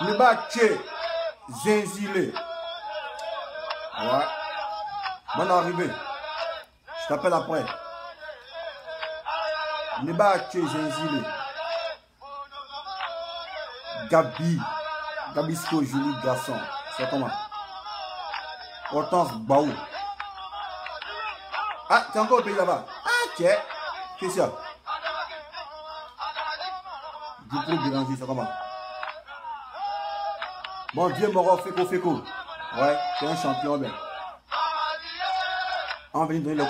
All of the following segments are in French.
Nibache Zenzile. Ouais. Bonne arrivée. Je t'appelle après. Nibache Zenzile. Gabisco, joli garçon. C'est comment? Hortense Baou. Ah, t'es encore au pays là-bas. Ah, tiens. Qu'est-ce que c'est ça? Du coup, Béranger, c'est comment? Bon, vieux Moro, Feko. Ouais, t'es un champion, ben. On va venir donner le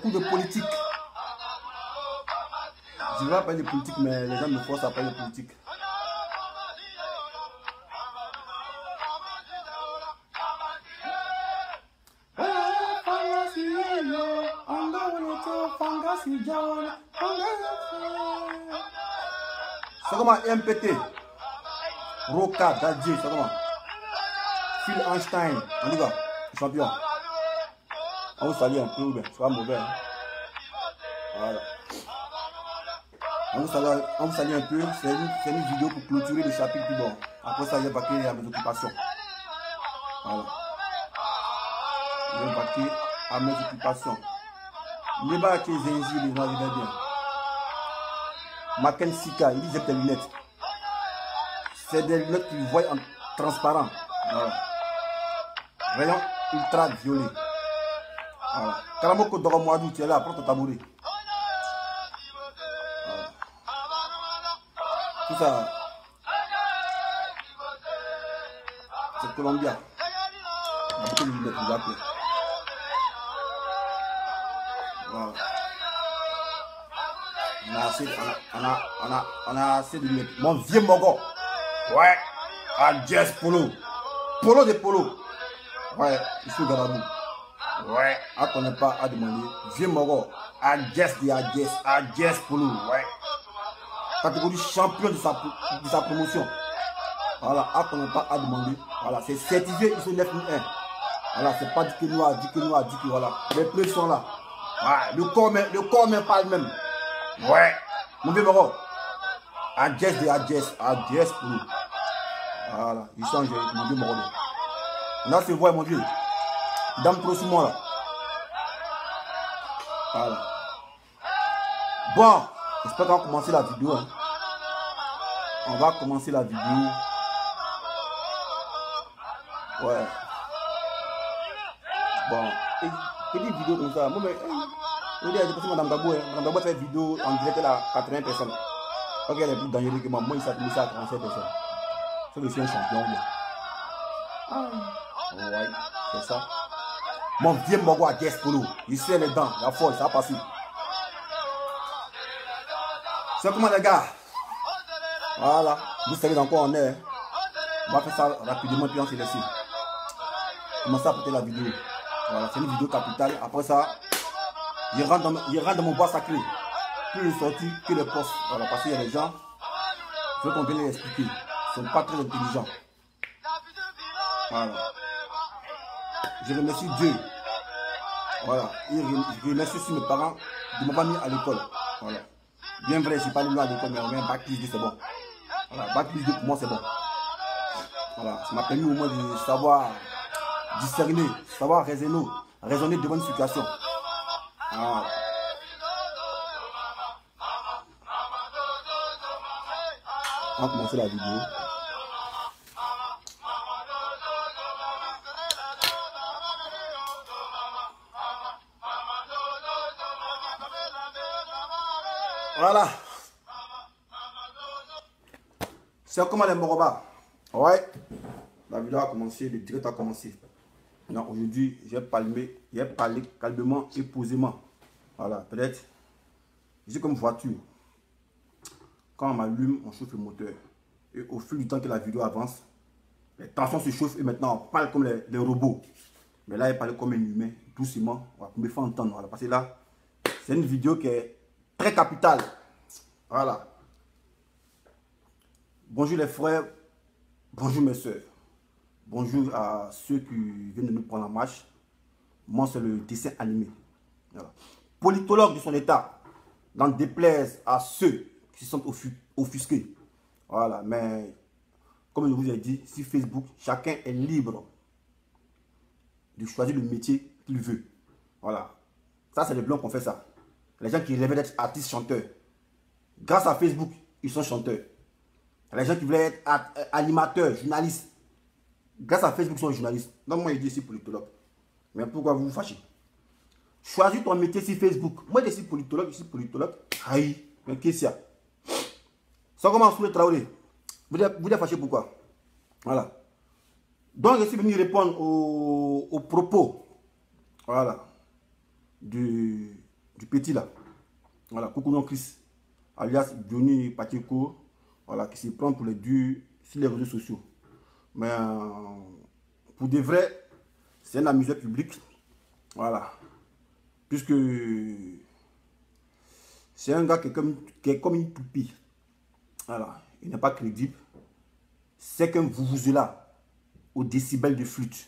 coup de politique. Je ne vais pas parler de politique, mais les gens me forcent à parler de politique. C'est comment MPT, Roca, Dadji, c'est comment? Phil Einstein, on y va, champion. On vous salue un peu, ben, c'est pas mauvais. Hein? Voilà. On vous salue un peu, c'est une vidéo pour clôturer le chapitre plus bon. Après ça, je vais vaquer à mes occupations. Voilà. Je vais vaquer à mes occupations. Neba qui est Zenzi, les gens, je vais bien. Maken Sika, il disait tes lunettes. C'est des lunettes qui voient en transparent. Voilà. Rayon ultra violet. Voilà. Karamoko Doromoadou, tu es là, prends ton tabouret. Voilà. Tout ça, c'est Colombia. On a beaucoup de lunettes, vous appelez. Voilà. On a assez de lunettes. Mon vieux Mogo. Ouais. À Jazz Polo. Polo de Polo. Ouais, je suis Garabou. Ouais. À qu'on n'est pas à demander. Vieux Mogo. À Jazz Polo. Ouais. Catégorie champion de sa promotion. Voilà. À qu'on n'est pas à demander. Voilà. C'est certifié ISO 9001. Voilà. C'est pas du que noir, voilà. Les preuves sont là. Ouais. Le corps même pas le même. Ouais. Mon vieux Mogo. Adjess pour nous. Voilà. Il change mon vieux Mogo. Là, c'est vrai, mon vieux. Dame trop sur moi là. Voilà. Bon. J'espère qu'on va commencer la vidéo. Hein. On va commencer la vidéo. Ouais. Bon. Petite vidéo comme ça. Moi, mais. Il y a des personnes, Madame Gabou. Madame Gabou fait une vidéo en direct à 80 personnes. Ok, elle est plus dangereuse que moi. Moi, il s'est mis ça à 37 personnes. C'est que je suis un champion. Ouais, c'est ça. Mon vieux Mogo à Jazz Polo. Il serre les dents. La folle, ça va passer. C'est comment les gars? Voilà. Vous savez dans quoi on est. On va faire ça rapidement puis on se laisse. Commencez à porter la vidéo. Voilà, c'est une vidéo capitale. Après ça, je rentre dans mon bois sacré. Plus je sortis que les postes. Voilà, parce qu'il y a des gens, je veux qu'on vienne les expliquer. Ils ne sont pas très intelligents. Voilà. Je remercie Dieu. Voilà. Et je remercie aussi mes parents de m'avoir mis à l'école. Voilà. Bien vrai, je n'ai pas mis à l'école, mais on met un bac plus 2, c'est bon. Voilà, bac plus 2 pour moi, c'est bon. Voilà. Ça m'a permis au moins de savoir discerner, savoir raisonner devant une situation. Voilà. On va commencer la vidéo. Voilà. C'est comment les Moroba. Ouais. La vidéo a commencé, le direct a commencé. Aujourd'hui, j'ai parlé calmement et posément. Voilà, peut-être. C'est comme voiture. Quand on m'allume, on chauffe le moteur. Et au fil du temps que la vidéo avance, les tensions se chauffent et maintenant on parle comme les robots. Mais là, il parle comme un humain, doucement. On va me faire entendre. Voilà, parce que là, c'est une vidéo qui est très capitale. Voilà. Bonjour les frères, bonjour mes soeurs. Bonjour à ceux qui viennent de nous prendre en marche. Moi, c'est le dessin animé. Voilà. Politologue de son état, n'en déplaise à ceux qui sont offusqués. Voilà, mais comme je vous ai dit, sur Facebook, chacun est libre de choisir le métier qu'il veut. Voilà. Ça, c'est les blancs qui ont fait ça. Les gens qui rêvaient d'être artistes, chanteurs. Grâce à Facebook, ils sont chanteurs. Les gens qui voulaient être animateurs, journalistes. Grâce à Facebook, ils sont journalistes. Donc, moi, je dis ici politologue. Mais pourquoi vous vous fâchez? Choisis ton métier sur Facebook. Moi, je suis politologue, Aïe, mais qu'est-ce qu'il y a? Ça commence sur le travail. Vous êtes fâché pourquoi? Voilà. Donc, je suis venu répondre aux propos. Voilà. Du petit là. Voilà, Coucounon Chris, alias Johnny Pacheco. Voilà, qui se prend pour les durs sur les réseaux sociaux. Mais pour de vrai, c'est un amuseur public. Voilà. Puisque c'est un gars qui est comme une toupie. Voilà. Il n'est pas crédible. C'est qu'un là au décibel de flûte.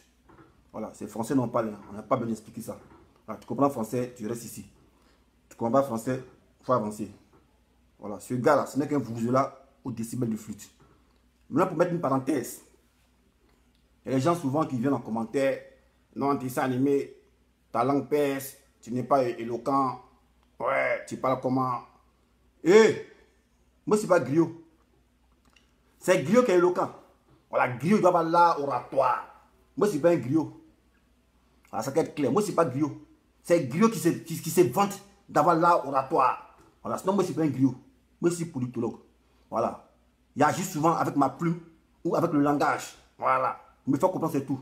Voilà. C'est français, non pas. On n'a pas bien expliqué ça. Voilà. Tu comprends français, tu restes ici. Tu comprends français, il faut avancer. Voilà. Ce gars-là, ce n'est qu'un là au décibel de flûte. Maintenant, pour mettre une parenthèse, il y a des gens souvent qui viennent en commentaire. Non, dessin animé, ta langue pèse, tu n'es pas éloquent. Ouais, tu parles comment? Moi, c'est pas griot. C'est griot qui est éloquent. Voilà, griot doit avoir l'art oratoire. Moi, c'est pas un griot. Voilà, ça doit être clair. Moi, c'est pas griot. C'est griot qui se vante d'avoir l'art oratoire. Voilà, sinon, moi, c'est pas un griot. Moi, je suis politologue. Voilà. Il agit souvent avec ma plume ou avec le langage. Voilà. Il me fait comprendre, c'est tout.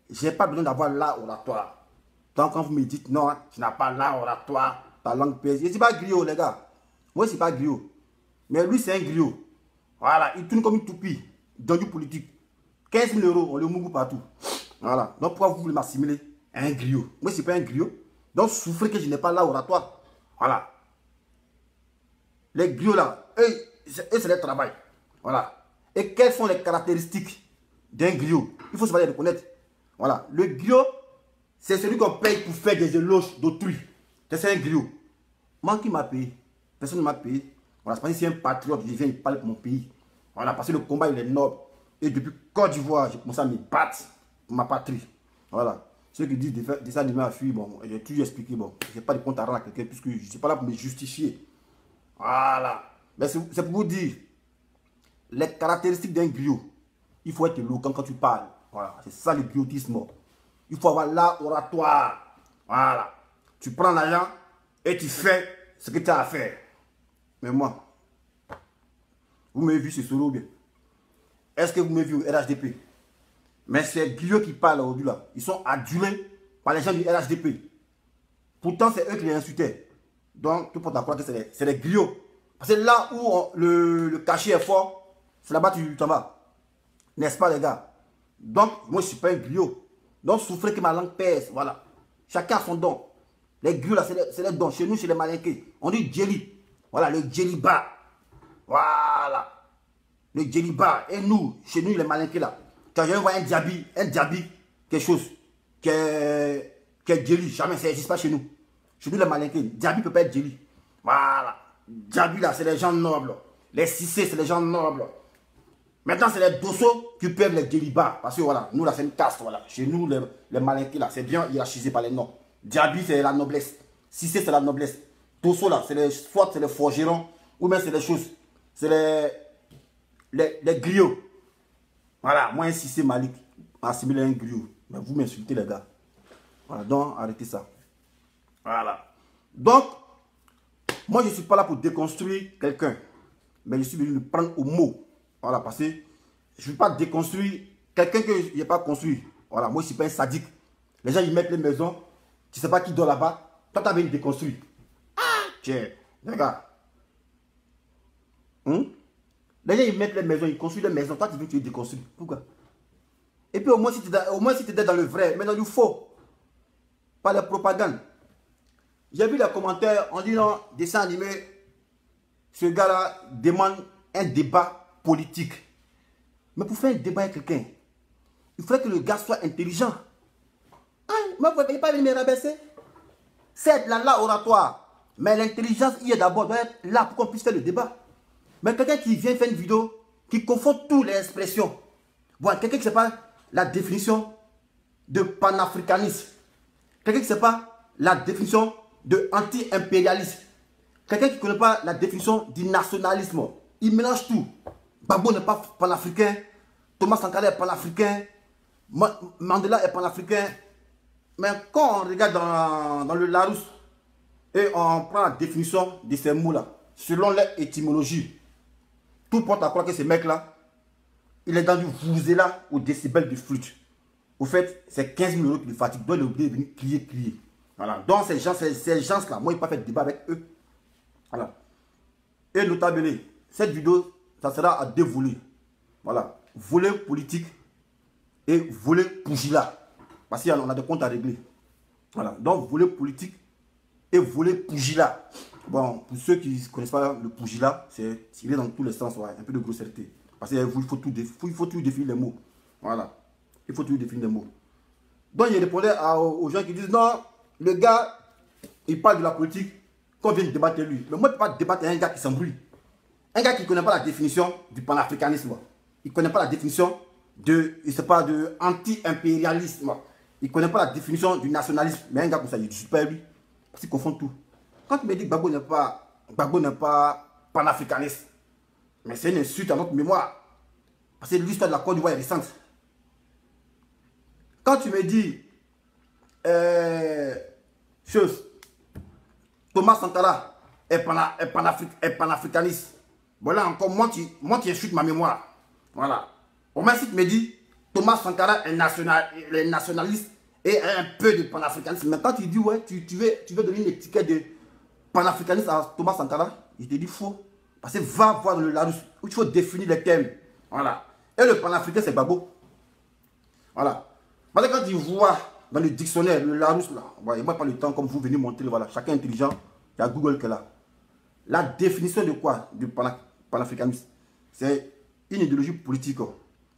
Je n'ai pas besoin d'avoir l'art oratoire. Donc, quand vous me dites non, tu n'as pas l'art oratoire, ta langue pèse. Je ne suis pas griot, les gars. Moi, je ne suis pas griot. Mais lui, c'est un griot. Voilà. Il tourne comme une toupie dans du politique. 15 000 €, on le mougue partout. Voilà. Donc, pourquoi vous voulez m'assimiler à un griot? Moi, je ne suis pas un griot. Donc, souffrez que je n'ai pas l'art oratoire. Voilà. Les griots, là, eux, c'est leur travail. Voilà. Et quelles sont les caractéristiques d'un griot? Il faut savoir les reconnaître. Voilà. Le griot, c'est celui qu'on paye pour faire des éloges d'autrui. C'est un griot. Moi, qui m'a payé? Personne ne m'a payé. Voilà. C'est parce que c'est un patriote, je viens, il parle pour mon pays. Voilà. Parce que le combat, il est noble. Et depuis Côte d'Ivoire, j'ai commencé à me battre pour ma patrie. Voilà. Ceux qui disent des animaux à fuir, bon, j'ai toujours expliqué, bon, je n'ai pas de compte à rendre à quelqu'un, puisque je ne suis pas là pour me justifier. Voilà. Mais c'est pour vous dire, les caractéristiques d'un griot, il faut être éloquent quand tu parles. Voilà. C'est ça le griotisme. Il faut avoir l'art oratoire. Voilà. Tu prends l'argent et tu fais ce que tu as à faire. Mais moi, vous m'avez vu ce solo ou bien? Est-ce que vous m'avez vu au RHDP? Mais ces griots qui parlent aujourd'hui là, ils sont adulés par les gens du RHDP. Pourtant, c'est eux qui les insultaient. Donc, tout le monde croire que c'est les griots. Parce que là où le cachet est fort, c'est là-bas tu t'en vas. N'est-ce pas, les gars? Donc, moi, je ne suis pas un griot. Donc, souffrez que ma langue pèse. Voilà. Chacun a son don. Les griots, là, c'est les dons. Chez nous, chez les malinqués, on dit jelly. Voilà, le jelly bar. Voilà. Le jelly bar. Et nous, chez nous, les malinqués, là, quand je vois un diaby, quelque chose, qui est jelly, jamais, ça n'existe pas chez nous. Chez nous, les malinqués, diaby peut pas être jelly. Voilà. Diaby, là, c'est les gens nobles. Les cissés, c'est les gens nobles. Maintenant, c'est les dossos qui peuvent les jelly bars. Parce que voilà, nous, là, c'est une caste. Voilà. Chez nous, les malinqués, là, c'est bien hiérarchisé par les noms. Diaby, c'est la noblesse. Cissé, c'est la noblesse. Dosso, là, soit c'est les forgerons, ou même c'est les choses. C'est les griots. Voilà, moi, un Cissé Malik, assimilé à un griot. Mais vous m'insultez, les gars. Voilà, donc, arrêtez ça. Voilà. Donc, moi, je ne suis pas là pour déconstruire quelqu'un. Mais je suis venu le prendre au mot. Voilà, parce que je ne veux pas déconstruire quelqu'un que je n'ai pas construit. Voilà, moi, je ne suis pas un sadique. Les gens, ils mettent les maisons. Tu ne sais pas qui dort là-bas. Toi, tu as venu déconstruire. Tiens, les gars. Les gens, ils mettent les maisons, ils construisent les maisons. Toi, tu veux que tu les déconstruis. Pourquoi? Et puis, au moins, si tu es dans le vrai, mais dans le faux. Pas la propagande. J'ai vu les commentaires, on dit non, dessin animé, ce gars-là demande un débat politique. Mais pour faire un débat avec quelqu'un, il faudrait que le gars soit intelligent. Ah, moi, vous ne pouvez pas venir me rabaisser. C'est là oratoire. Mais l'intelligence, il est d'abord doit être là pour qu'on puisse faire le débat. Mais quelqu'un qui vient faire une vidéo, qui confond toutes les expressions. Voilà, quelqu'un qui ne sait pas la définition de panafricanisme. Quelqu'un qui ne sait pas la définition de anti-impérialisme. Quelqu'un qui ne connaît pas la définition du nationalisme. Il mélange tout. Gbagbo n'est pas panafricain. Thomas Sankara est panafricain. Mandela est panafricain. Mais quand on regarde dans le Larousse et on prend la définition de ces mots-là, selon leur étymologie, tout porte à croire que ce mec-là, il est dans du vuvuzela au décibel de flûte. Au fait, c'est 15 000 € qui le fatigue. Donc, il est obligé de venir crier. Voilà. Donc, ces gens-là, moi, il ne peux pas faire de débat avec eux. Voilà. Et notablement, cette vidéo, ça sera à deux volets. Voilà. Volet politique et volet pugilat. Parce qu'on a des comptes à régler. Voilà. Donc, volet politique et volet pugilat. Bon, pour ceux qui ne connaissent pas le pugilat, c'est tirer dans tous les sens, ouais, un peu de grossièreté. Parce qu'il faut tout définir les mots. Voilà. Il faut toujours définir les mots. Donc, il répondait aux gens qui disent non, le gars, il parle de la politique, qu'on vient de débattre lui. Mais moi, je ne peux pas débattre avec un gars qui s'embrouille. Un gars qui ne connaît pas la définition du panafricanisme. Il ne connaît pas la définition de anti-impérialisme. Il ne connaît pas la définition du nationalisme. Mais un gars comme ça, il ne pas lui. Parce qu'il confond tout. Quand tu me dis que Gbagbo n'est pas panafricaniste, mais c'est une insulte à notre mémoire. Parce que l'histoire de la Côte d'Ivoire est récente. Quand tu me dis Thomas Sankara est panafricaniste, voilà encore, moi tu insultes ma mémoire. Voilà. Au moins si tu me dis Thomas Sankara est nationaliste et un peu de panafricanisme. Mais quand tu dis ouais, tu veux donner une étiquette de panafricaniste à Thomas Sankara, je te dis faux. Parce que va voir dans le Larousse où il faut définir les thèmes. Voilà. Et le panafricain, c'est Gbagbo. Voilà. Parce que quand tu vois dans le dictionnaire, le Larousse, là, voilà, moi, pas le temps comme vous venez montrer, voilà, chacun intelligent, il y a Google qui est là. La définition de quoi? Du panafricanisme. C'est une idéologie politique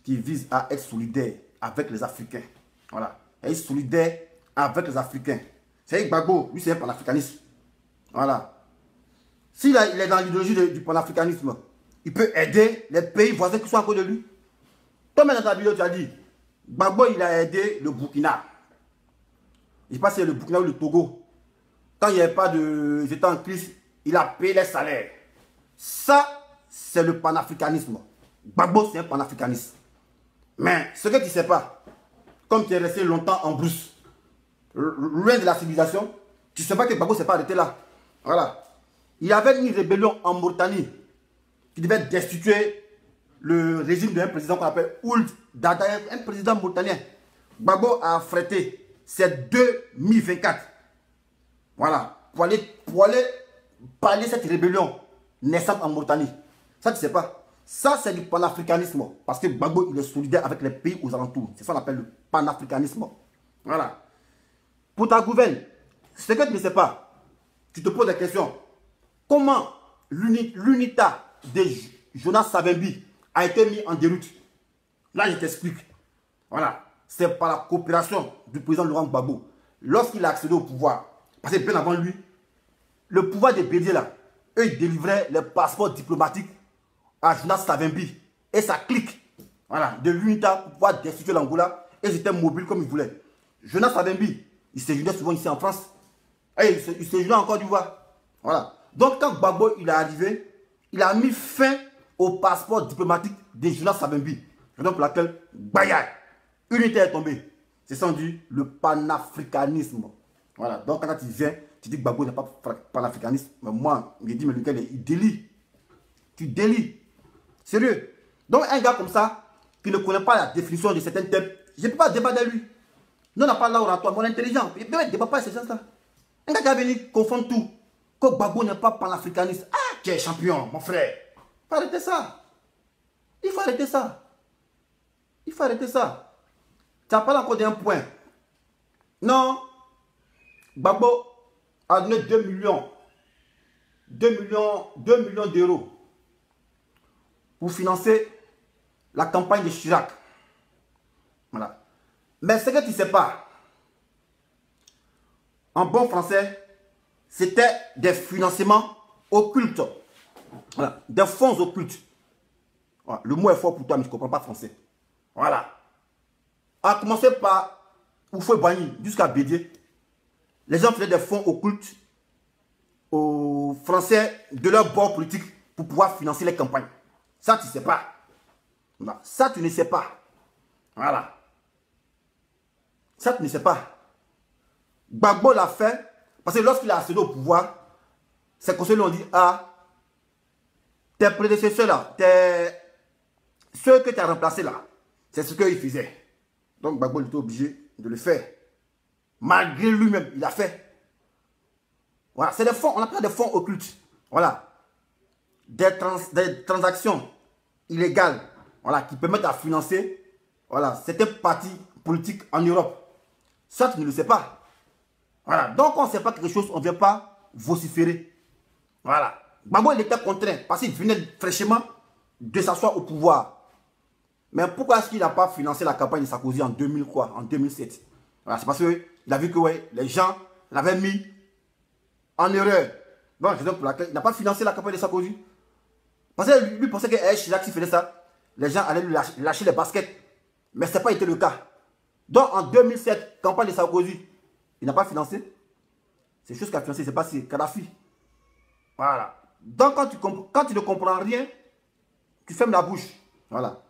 qui vise à être solidaire avec les Africains. Voilà. Être solidaire avec les Africains. C'est Gbagbo, lui c'est un panafricaniste. Voilà. S'il est dans l'idéologie du panafricanisme, il peut aider les pays voisins qui sont à côté de lui. Toi-même dans ta vidéo, tu as dit, Gbagbo, il a aidé le Burkina. Je ne sais pas si c'est le Burkina ou le Togo. Quand il n'y avait pas de... Ils étaient en crise, il a payé les salaires. Ça, c'est le panafricanisme. Gbagbo, c'est un panafricaniste. Mais ce que tu ne sais pas, comme tu es resté longtemps en brousse, loin de la civilisation, tu ne sais pas que Gbagbo ne s'est pas arrêté là. Voilà. Il y avait une rébellion en Mauritanie qui devait destituer le régime d'un président qu'on appelle Ould Dada, un président mauritanien. Gbagbo a affrété ces 2024. Voilà. Pour aller parler de cette rébellion naissante en Mauritanie. Ça, tu ne sais pas. Ça, c'est du panafricanisme. Parce que Gbagbo, il est solidaire avec les pays aux alentours. C'est ça qu'on appelle le panafricanisme. Voilà. Pour ta gouverne, ce que tu ne sais pas, tu te poses des questions. Comment l'UNITA de Jonas Savimbi a été mis en déroute? Là, je t'explique. Voilà. C'est par la coopération du président Laurent Gbagbo. Lorsqu'il a accédé au pouvoir, parce que bien avant lui, le pouvoir des Bédiers là, eux, ils délivraient les passeports diplomatiques à Jonas Savimbi et sa clique, voilà, de l'UNITA pour pouvoir destituer l'Angola, et ils étaient mobiles comme ils voulaient. Jonas Savimbi, il séjournait souvent ici en France, et il séjournait en Côte d'Ivoire. Voilà. Donc quand Gbagbo il est arrivé, il a mis fin au passeport diplomatique de Jonas Savimbi. Raison pour laquelle Bayard, unité est tombée. C'est sans dire le panafricanisme. Voilà. Donc quand tu viens, tu dis que Gbagbo n'est pas panafricaniste. Mais moi, je dis, mais lequel il délie. Tu délies. Sérieux. Donc un gars comme ça, qui ne connaît pas la définition de certains thèmes, je ne peux pas débattre de lui. Nous, on n'a pas l'oratoire, mon intelligent. Il ne débat pas avec ces gens-là. Un gars qui a venu confondre tout. Que Gbagbo n'est pas panafricaniste. Ah, tu es champion, mon frère. Il faut arrêter ça. Il faut arrêter ça. Il faut arrêter ça. Tu as parlé encore d'un point. Non. Gbagbo a donné 2 millions d'euros pour financer la campagne de Chirac. Voilà. Mais ce que tu ne sais pas, en bon français, c'était des financements occultes. Voilà. Des fonds occultes. Voilà. Le mot est fort pour toi, mais je ne comprends pas français. Voilà. A commencer par Oufoué Boigny jusqu'à Bédier. Les gens faisaient des fonds occultes aux Français de leur bord politique pour pouvoir financer les campagnes. Ça, tu ne sais pas. Non, ça, tu ne sais pas. Voilà. Ça, tu ne sais pas. Gbagbo l'a fait parce que lorsqu'il a accédé au pouvoir, ses conseillers lui ont dit, ah, tes prédécesseurs là, ceux que tu as remplacés là, c'est ce qu'ils faisaient. Donc Gbagbo était obligé de le faire. Malgré lui-même, il a fait. Voilà, c'est des fonds, on appelle des fonds occultes. Voilà. Des transactions illégales, voilà, qui permettent à financer, voilà, certains partis politiques en Europe. Ça, tu ne le sais pas. Voilà. Donc, on ne sait pas quelque chose, on ne vient pas vociférer. Voilà. Gbagbo, il était contraint parce qu'il venait fraîchement de s'asseoir au pouvoir. Mais pourquoi est-ce qu'il n'a pas financé la campagne de Sarkozy en 2000 quoi, en 2007? Voilà, c'est parce qu'il a vu que ouais, les gens l'avaient mis en erreur. Donc, raison pour laquelle il n'a pas financé la campagne de Sarkozy. Parce que lui pensait que Chirac, s'il faisait ça, les gens allaient lui lâcher les baskets. Mais ce n'a pas été le cas. Donc, en 2007, campagne de Sarkozy, il n'a pas financé. C'est chose qu'a financé, c'est pas si Kadhafi. Voilà. Donc, quand tu ne comprends rien, tu fermes la bouche. Voilà.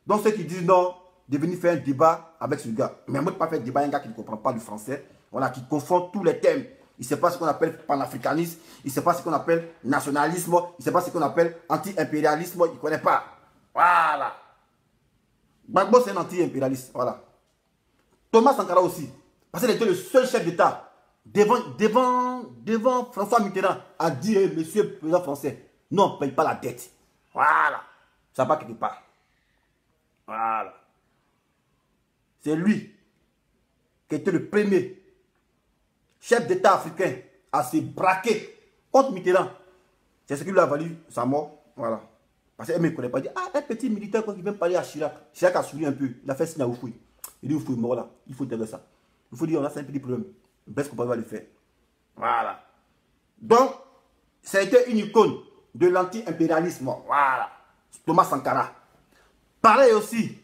Donc, ceux qui disent non, de venir faire un débat avec ce gars. Mais moi, je ne peux pas faire un débat avec un gars qui ne comprend pas le français. Voilà, qui confond tous les thèmes. Il ne sait pas ce qu'on appelle panafricanisme. Il ne sait pas ce qu'on appelle nationalisme. Il ne sait pas ce qu'on appelle anti-impérialisme. Il ne connaît pas. Voilà. Gbagbo, c'est un anti-impérialiste. Voilà. Thomas Sankara aussi. Parce qu'il était le seul chef d'État devant François Mitterrand a dit, monsieur le président français, non, on ne paye pas la dette. Voilà. Ça va quelque part. Voilà. C'est lui qui était le premier chef d'État africain à se braquer contre Mitterrand. C'est ce qui lui a valu sa mort. Voilà. Parce qu'elle ne me connaît pas. Il dit, ah, un petit militaire qui vient parler à Chirac. Chirac a souri un peu. Il a fait signe à Oufoué. Il dit, Oufoué, mort là. Il faut intégrer ça. Il faut dire, on a fait un petit problème. Best qu'on va le faire. Voilà. Donc, ça a été une icône de l'anti-impérialisme. Voilà. Thomas Sankara. Pareil aussi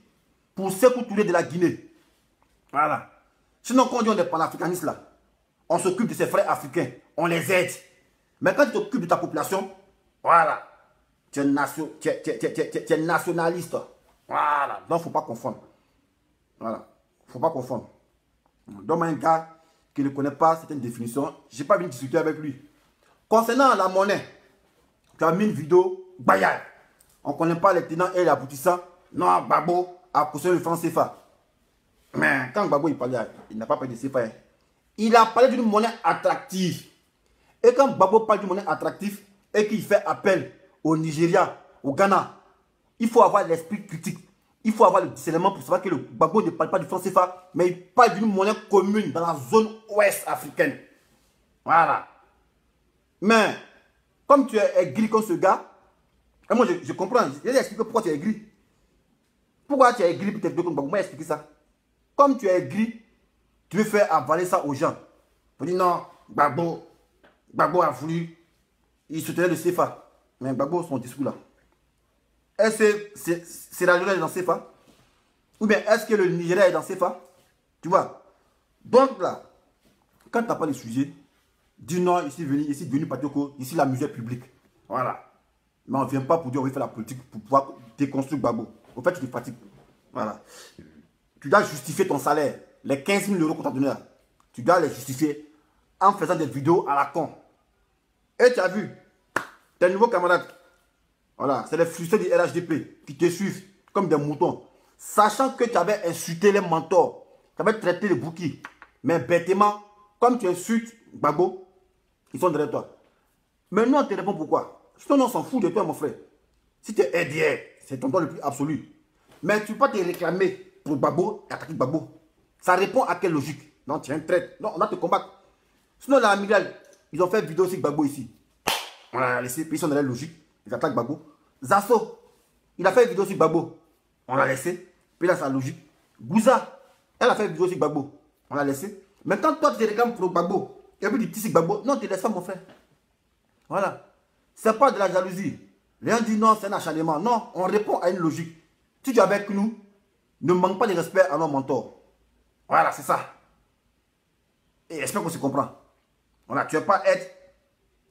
pour Sékou Touré de la Guinée. Voilà. Sinon, quand on dit on est panafricaniste là, on s'occupe de ses frères africains, on les aide. Mais quand tu t'occupes de ta population, voilà, tu es nationaliste. Voilà. Donc, il ne faut pas confondre. Voilà. Il ne faut pas confondre. Donc, un gars qui ne connaît pas certaines définitions, je n'ai pas envie de discuter avec lui. Concernant la monnaie, tu as mis une vidéo Bayard. On ne connaît pas les tenants et les aboutissants. Non, Gbagbo a cautionné le franc CFA. Mais quand Gbagbo il parlait, il n'a pas parlé de CFA. Hein. Il a parlé d'une monnaie attractive. Et quand Gbagbo parle d'une monnaie attractive et qu'il fait appel au Nigeria, au Ghana, il faut avoir l'esprit critique. Il faut avoir le discernement pour savoir que le Gbagbo ne parle pas du franc CFA, mais il parle d'une monnaie commune dans la zone ouest africaine. Voilà. Mais, comme tu es aigri comme ce gars, et moi je comprends, je vais expliquer pourquoi tu es aigri. Pourquoi tu es aigri pour te dire comme Gbagbo? Moi expliquer ça. Comme tu es aigri, tu veux faire avaler ça aux gens. Tu dis non, Gbagbo a voulu, il soutenait le CFA. Mais Gbagbo, son discours là. Est-ce que c'est la Nigeria dans CFA? Ou bien est-ce que le Nigeria est dans CFA? Tu vois? Donc là, quand tu n'as pas le sujet, dis non, ici venu Patioko, ici la musée publique. Voilà. Mais on ne vient pas pour dire on veut faire la politique pour pouvoir déconstruire Gbagbo. Au fait, tu te fatigues. Voilà. Tu dois justifier ton salaire. Les 15 000 € qu'on t'a donné là. Tu dois les justifier en faisant des vidéos à la con. Et tu as vu, tes nouveaux camarades, voilà, c'est les frustrés du RHDP qui te suivent comme des moutons. Sachant que tu avais insulté les mentors, tu avais traité les bouquets. Mais bêtement, comme tu insultes Gbagbo, ils sont derrière toi. Mais nous, on te répond pourquoi. Sinon, on s'en fout de toi, mon frère. Si tu es RDR, c'est ton droit le plus absolu. Mais tu ne peux pas te réclamer pour Gbagbo et attaquer Gbagbo. Ça répond à quelle logique? Non, tu es un traître. Non, on va te combattre. Sinon, la Amiral, ils ont fait une vidéo aussi Gbagbo ici. On l'a laissé, puis ils sont dans la logique. Ils attaquent Gbagbo. Zasso, il a fait une vidéo sur Gbagbo. On l'a laissé, puis là, c'est la logique. Gouza, elle a fait une vidéo sur Gbagbo. On l'a laissé. Maintenant, toi, tu te réclames pour Gbagbo. Et puis, tu dis Gbagbo. Non, tu ne laisses pas, mon frère. Voilà. C'est pas de la jalousie. Les gens disent non, c'est un acharnement. Non, on répond à une logique. Si tu es avec nous, ne manque pas de respect à nos mentors. Voilà, c'est ça. Et j'espère qu'on se comprend. Voilà, tu ne vas pas être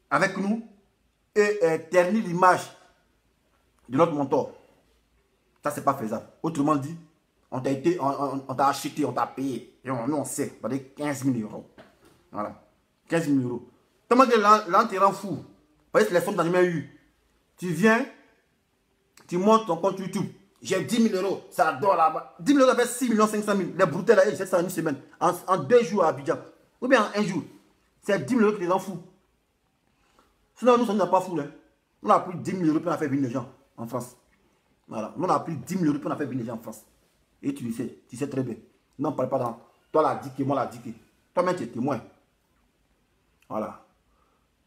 avec nous et ternir l'image de notre mentor. Ça, c'est pas faisable. Autrement dit, on t'a acheté, on t'a payé. Et nous, on sait, ça 15 000 euros. Voilà, 15 000 euros. Tellement que l'an te rend fou. Parce que les sommes que tu n'as jamais eu. Tu viens, tu montes ton compte YouTube. J'ai 10 000 euros, ça dort là-bas. 10 000 euros, ça fait 6 500 000. Les broutelles là, j'ai ça en une semaine. En 2 jours à Abidjan. Ou bien en 1 jour. C'est 10 000 euros qui les rend fous. Sinon, nous, ça ne nous pas fou. Hein. On a pris 10 000 euros pour on fait venir les gens en France. Voilà. Nous, on a pris 10 000 euros pour on fait venir les gens en France. Et tu sais très bien. Non, parle pas dans. Toi, la diqué, moi, la diqué. Toi-même, tu es témoin. Voilà.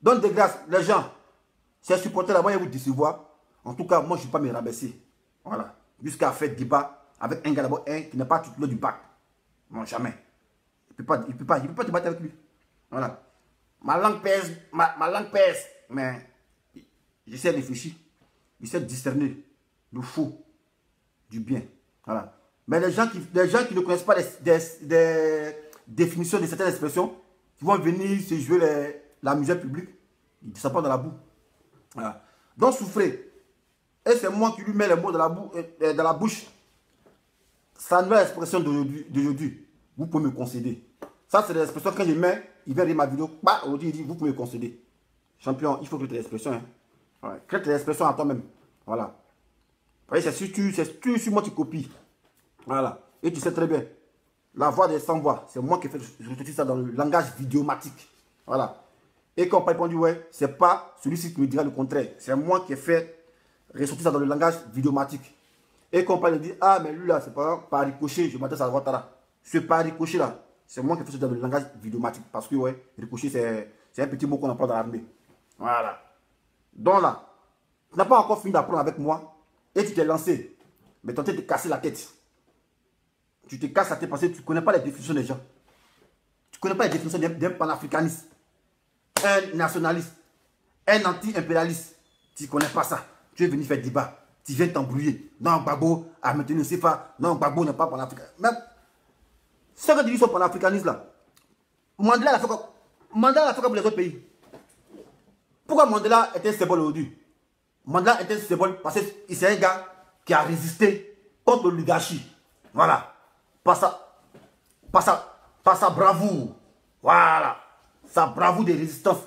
Donne des grâces, les gens. Ces supporters là, moi, ils vous décevoir. En tout cas, moi, je ne vais pas me rabaisser. Voilà. Jusqu'à faire débat avec un gars d'abord, qui n'a pas titulaire du bac. Non, jamais. Il ne peut pas débattre avec lui. Voilà. Ma langue pèse, ma langue pèse. Mais j'essaie de réfléchir. J'essaie de discerner le faux du bien. Voilà. Mais les gens qui ne connaissent pas des définitions de certaines expressions, qui vont venir se jouer la musique publique, ils ne descendent pas dans la boue. Voilà. Donc souffrez. Et c'est moi qui lui mets les mots dans la bouche. Sa nouvelle expression d'aujourd'hui, vous pouvez me concéder. Ça, c'est l'expression que quand je mets, il vient lire ma vidéo. Bah, aujourd'hui, il dit, vous pouvez me concéder. Champion, il faut créer tes expressions. Hein. Voilà. Crée tes expressions à toi-même. Voilà. C'est sur moi que tu copies. Voilà. Et tu sais très bien. La voix des sans-voix, c'est moi qui fais ressortir ça dans le langage vidéomatique. Voilà. Et quand on m'a répondu, ouais, c'est pas celui-ci qui me dira le contraire. C'est moi qui ai fait ressortir ça dans le langage vidéomatique. Et quand on parle, dit, ah, mais lui là, c'est pas par ricochet, je m'adresse à Ouattara. Ce par ricochet là, c'est moi qui ai fait ça dans le langage vidéomatique. Parce que, ouais, ricochet, c'est un petit mot qu'on emploie dans l'armée. Voilà. Donc là, tu n'as pas encore fini d'apprendre avec moi et tu t'es lancé. Mais tu es en train de te casser la tête. Tu te casses la tête parce que tu ne connais pas les définitions des gens. Tu ne connais pas les définitions d'un panafricaniste, un nationaliste, un anti-impérialiste. Tu ne connais pas ça. Tu es venu faire débat. Tu viens t'embrouiller. Non, Gbagbo a maintenu le CFA. Non, Gbagbo n'est pas panafricaniste. Mais, ce que tu dis sur panafricaniste là, Mandela l'a fait comme les autres pays. Pourquoi Mandela est un symbole aujourd'hui? Mandela est un symbole parce que c'est un gars qui a résisté contre l'oligarchie. Voilà. Par sa bravoure. Voilà. Sa bravoure de résistance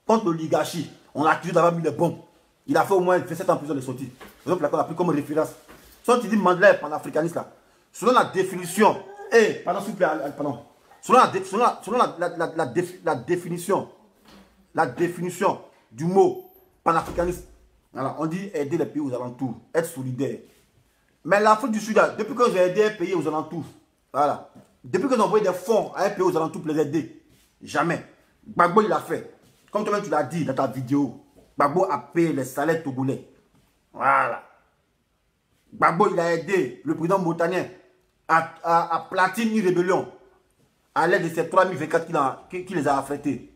contre l'oligarchie. On l'a accusé d'avoir mis les bombes. Il a fait au moins 27 ans en prison de sortie. C'est donc là qu'on a pris comme référence. Si tu dis Mandela est panafricaniste là, selon la définition, pardon s'il vous plaît, pardon. Selon la définition du mot panafricaniste, voilà, on dit aider les pays aux alentours, être solidaire. Mais l'Afrique du Sud, depuis que j'ai aidé un pays aux alentours, voilà, depuis que j'ai envoyé des fonds à un pays aux alentours pour les aider, jamais. Gbagbo il a fait. Comme toi-même tu l'as dit dans ta vidéo, Gbagbo a payé les salaires togolais. Voilà. Gbagbo il a aidé le président mauritanien à platiner une rébellion à l'aide de ces 3024 qui les a affrétés.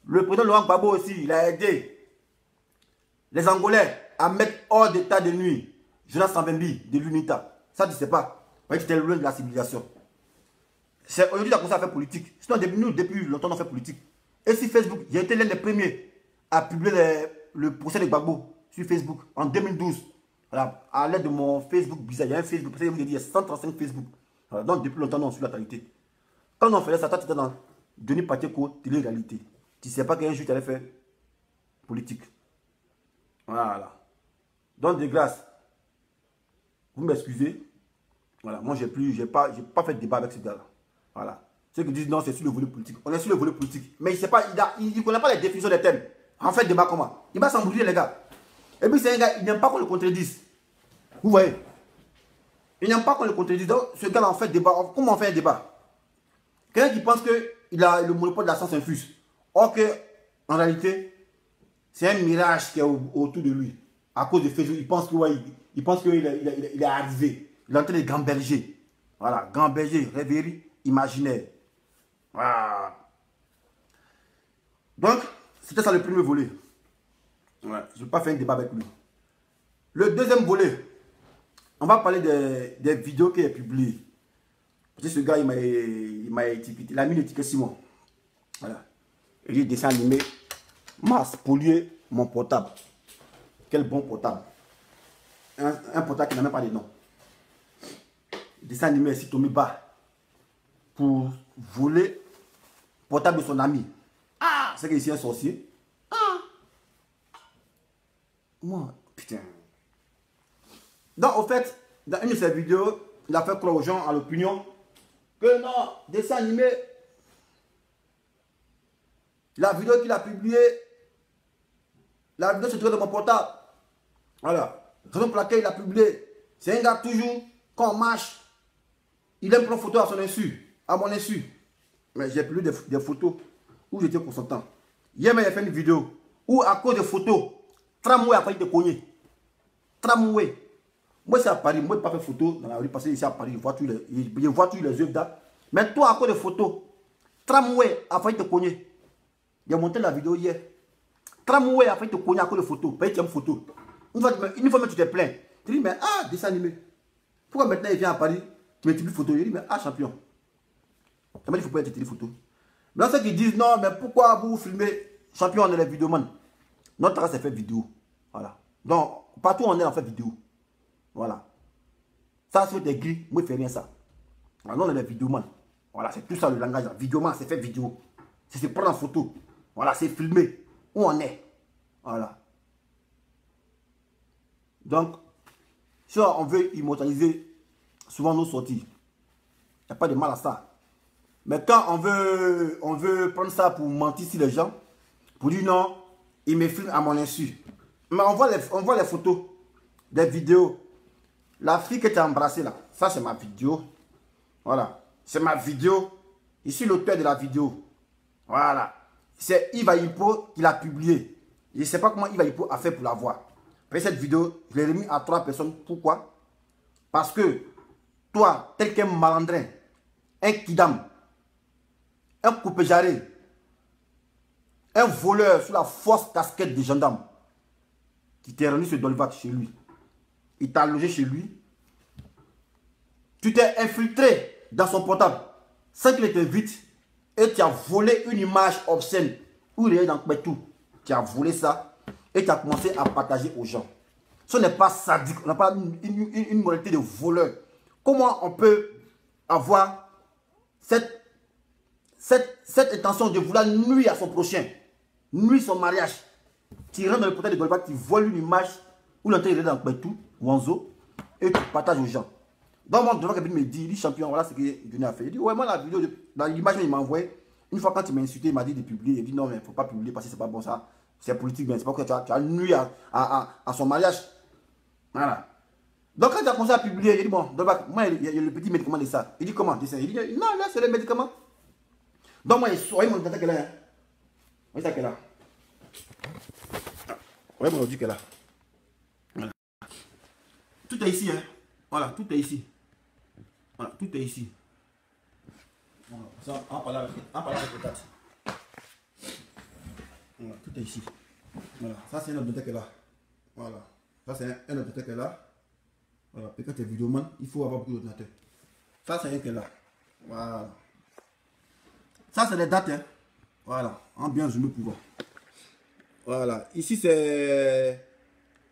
Le président Laurent Gbagbo aussi, il a aidé les Angolais à mettre hors d'état de nuit Jonas Savimbi de l'UNITA. Ça, tu ne sais pas. Parce que c'était loin de la civilisation. Aujourd'hui, tu as commencé à faire politique. Sinon, nous, depuis longtemps, on fait politique. Et sur Facebook, j'ai été l'un des premiers à publier le procès de Gbagbo sur Facebook en 2012. Voilà, à l'aide de mon Facebook bizarre. Il y a un Facebook, parce que il y a 135 Facebook. Voilà, donc, depuis longtemps, on suit la qualité. Quand on faisait ça, toi, tu étais dans Denis Pacheco, télé-réalité. Tu ne sais pas qu'un jour, tu allais faire politique. Voilà. Donc, de grâce, vous m'excusez. Voilà, moi, j'ai pas fait de débat avec ce gars-là. Voilà. Ceux qui disent non, c'est sur le volet politique. On est sur le volet politique. Mais il ne connaît pas les définitions des thèmes. En fait, débat comment? Il va s'embrouiller, les gars. Et puis, c'est un gars, il n'aime pas qu'on le contredise. Vous voyez? Il n'aime pas qu'on le contredise. Donc, ce gars-là, en fait, débat. Comment on fait un débat? Quelqu'un qui pense qu'il a le monopole de la science infuse. Or que, en réalité, c'est un mirage qui est autour de lui. À cause de Facebook, il pense qu'il est arrivé. Il est en train de gamberger. Voilà, gamberger, rêverie imaginaire. Voilà. Donc, c'était ça le premier volet. Ouais, je ne vais pas faire un débat avec lui. Le deuxième volet, on va parler des vidéos qu'il a publiées. Parce que ce gars, il m'a étiqueté. Il a mis l'étiquette Simon. Voilà. Il dit dessin animé. Mars, polluer mon portable. Quel bon portable. Un portable qui n'a même pas de nom. Dessin animé ici, Tommy Ba. Pour voler le portable de son ami. Ah, c'est qu'ici un sorcier. Ah. Moi, putain. Donc, au fait, dans une de ses vidéos, il a fait croire aux gens, à l'opinion, que non, dessin animé. La vidéo qu'il a publiée, la vidéo se trouve dans mon portable. Voilà. Raison pour laquelle il a publié. C'est un gars toujours, quand on marche, il aime prendre photo à son insu, à mon insu. Mais j'ai publié des photos où j'étais consentant. Hier, il a fait une vidéo où, à cause de photos, tramway a failli te cogner. Tramway. Moi, c'est à Paris. Moi, je ne pas faire photo dans la rue parce que ici à Paris, je vois tous les œuvres d'art. Mais toi, à cause de photos, tramway a failli te cogner. Il a monté la vidéo hier. Tramway a failli te cogner à cause de photos. Paye une photo. Une fois même tu te plains. Tu dis, mais ah, dessin animé. Pourquoi maintenant il vient à Paris, tu mets des photos? Il dit, mais ah, champion. Ça m'a dit, il ne faut pas être des photos. Mais ceux qui disent, non, mais pourquoi vous filmez champion, on est les vidéomans? Notre race, c'est fait vidéo. Voilà. Donc, partout on est en fait vidéo. Voilà. Ça, c'est des gris. Moi, je ne fais rien ça. Alors, on est les vidéomans. Voilà, c'est tout ça le langage. Vidéoman, c'est fait vidéo. C'est se prendre en photo. Voilà, c'est filmé. Où on est. Voilà. Donc, si on veut immortaliser souvent nos sorties, il n'y a pas de mal à ça. Mais quand on veut prendre ça pour mentir sur les gens, pour dire non, ils me filment à mon insu. Mais on voit les photos, des vidéos. La fille que tu as embrassée là, ça c'est ma vidéo. Voilà. C'est ma vidéo. Je suis l'auteur de la vidéo. Voilà. C'est Yves Hippo qui l'a publié. Je ne sais pas comment Yves Hippo a fait pour la voir. Mais cette vidéo, je l'ai remis à 3 personnes. Pourquoi? Parce que toi, tel qu'un malandrin, un kidam, un coupé-jarret, un voleur sous la fausse casquette des gendarmes, qui t'est rendu sur Dolvac chez lui, il t'a logé chez lui, tu t'es infiltré dans son portable sans qu'il t'invite et tu as volé une image obscène où il est dans tout. Tu as volé ça et tu as commencé à partager aux gens. Ce n'est pas sadique, on n'a pas une moralité de voleur. Comment on peut avoir cette intention de vouloir nuire à son prochain, nuire son mariage? Tu rentres dans le portail de Golbat, tu voles une image où l'entrée est dans tout, Wanzo, et tu partages aux gens. Donc, moi, devant quelqu'un me dit, champion, voilà ce qu'il est venu à faire. Il dit, ouais, moi, la vidéo, dans l'image qu'il m'a envoyé, une fois quand il m'a insulté, il m'a dit de publier. Il dit, non, mais il ne faut pas publier parce que c'est pas bon ça. C'est politique, mais c'est pas que tu as nuit à son mariage. Voilà. Donc, quand tu as commencé à publier, il dit, bon, moi, il y a le petit médicament de ça. Il dit, comment? Il dit, non, là, c'est le médicament. Donc, moi, il soigne mon ordinateur qu'elle a. Oui, ça qu'elle a. Oui, mon ordinateur qu'elle a. Voilà. Tout est ici, hein. Voilà, tout est ici. Voilà, tout est ici. Voilà, ça, on parle avec le tâche. Voilà, tout est ici. Voilà, ça c'est un ordinateur qu'elle a. Voilà, ça c'est un ordinateur qu'elle a. Voilà, peut-être que vidéoman, il faut avoir beaucoup d'ordinateurs. Ça c'est un qu'elle a. Voilà. Ça c'est les dates, hein. Voilà, en bien zoomé pour voir. Voilà, ici c'est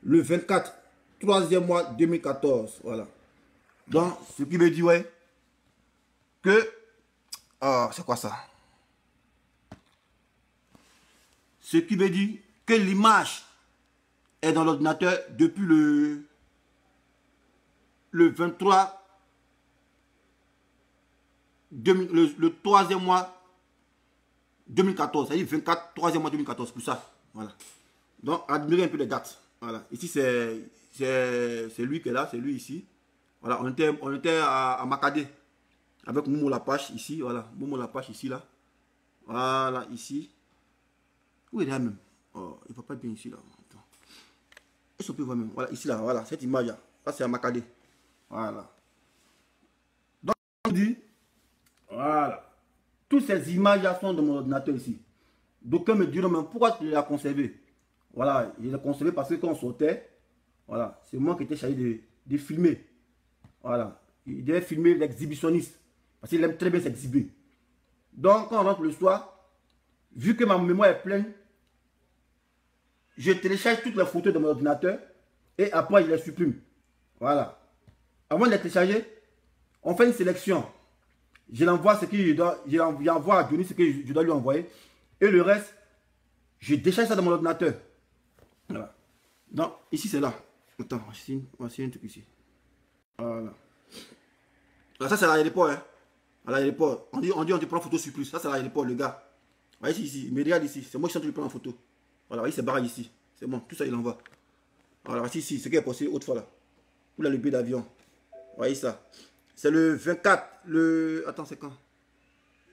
le 24, 3e mois 2014. Voilà. Donc, ce qui veut dire, ouais, que... c'est quoi ça? Ce qui veut dire que l'image est dans l'ordinateur depuis le 23, le 3e mois 2014. C'est-à-dire 24, 3e mois 2014, pour ça. Voilà. Donc, admirez un peu les dates. Voilà. Ici, c'est lui qui est là, c'est lui ici. Voilà, on était à Makadé avec Momo Lapache ici, voilà, Momo Lapache ici, là. Voilà, ici. Où il est là même? Oh, il ne va pas bien ici, là. Attends. Est-ce qu'on peut voir même? Voilà, ici, là, voilà, cette image-là. Ça, c'est à Makadé. Voilà. Donc, on dit, voilà. Toutes ces images-là sont dans mon ordinateur ici. D'aucuns me diront, mais pourquoi tu l'as conservé? Voilà, il est consommé parce que quand on sortait, voilà, c'est moi qui étais chargé de filmer. Voilà, il devait filmer l'exhibitionniste. Parce qu'il aime très bien s'exhiber. Donc, quand on rentre le soir, vu que ma mémoire est pleine, je télécharge toutes les photos de mon ordinateur et après, je les supprime. Voilà. Avant de les télécharger, on fait une sélection. Je l'envoie ce que j'envoie à Johnny ce que je dois lui envoyer. Et le reste, je décharge ça dans mon ordinateur. Voilà. Donc, ici, c'est là. Attends, voici un truc ici. Voilà. Là, ça, c'est l'aéroport. Hein. À l'aéroport. On dit, on te prend photo sur plus. Ça, c'est l'aéroport, le gars. Voyez ici, il me regarde ici. C'est moi qui suis en train de lui prendre en photo. Voilà, voyez, c'est barrage ici. C'est bon, tout ça, il envoie. Voilà, ici, ce qui est passé l'autre fois là. Où là, le billet d'avion. Voyez ça. C'est le 24. Attends, c'est quand?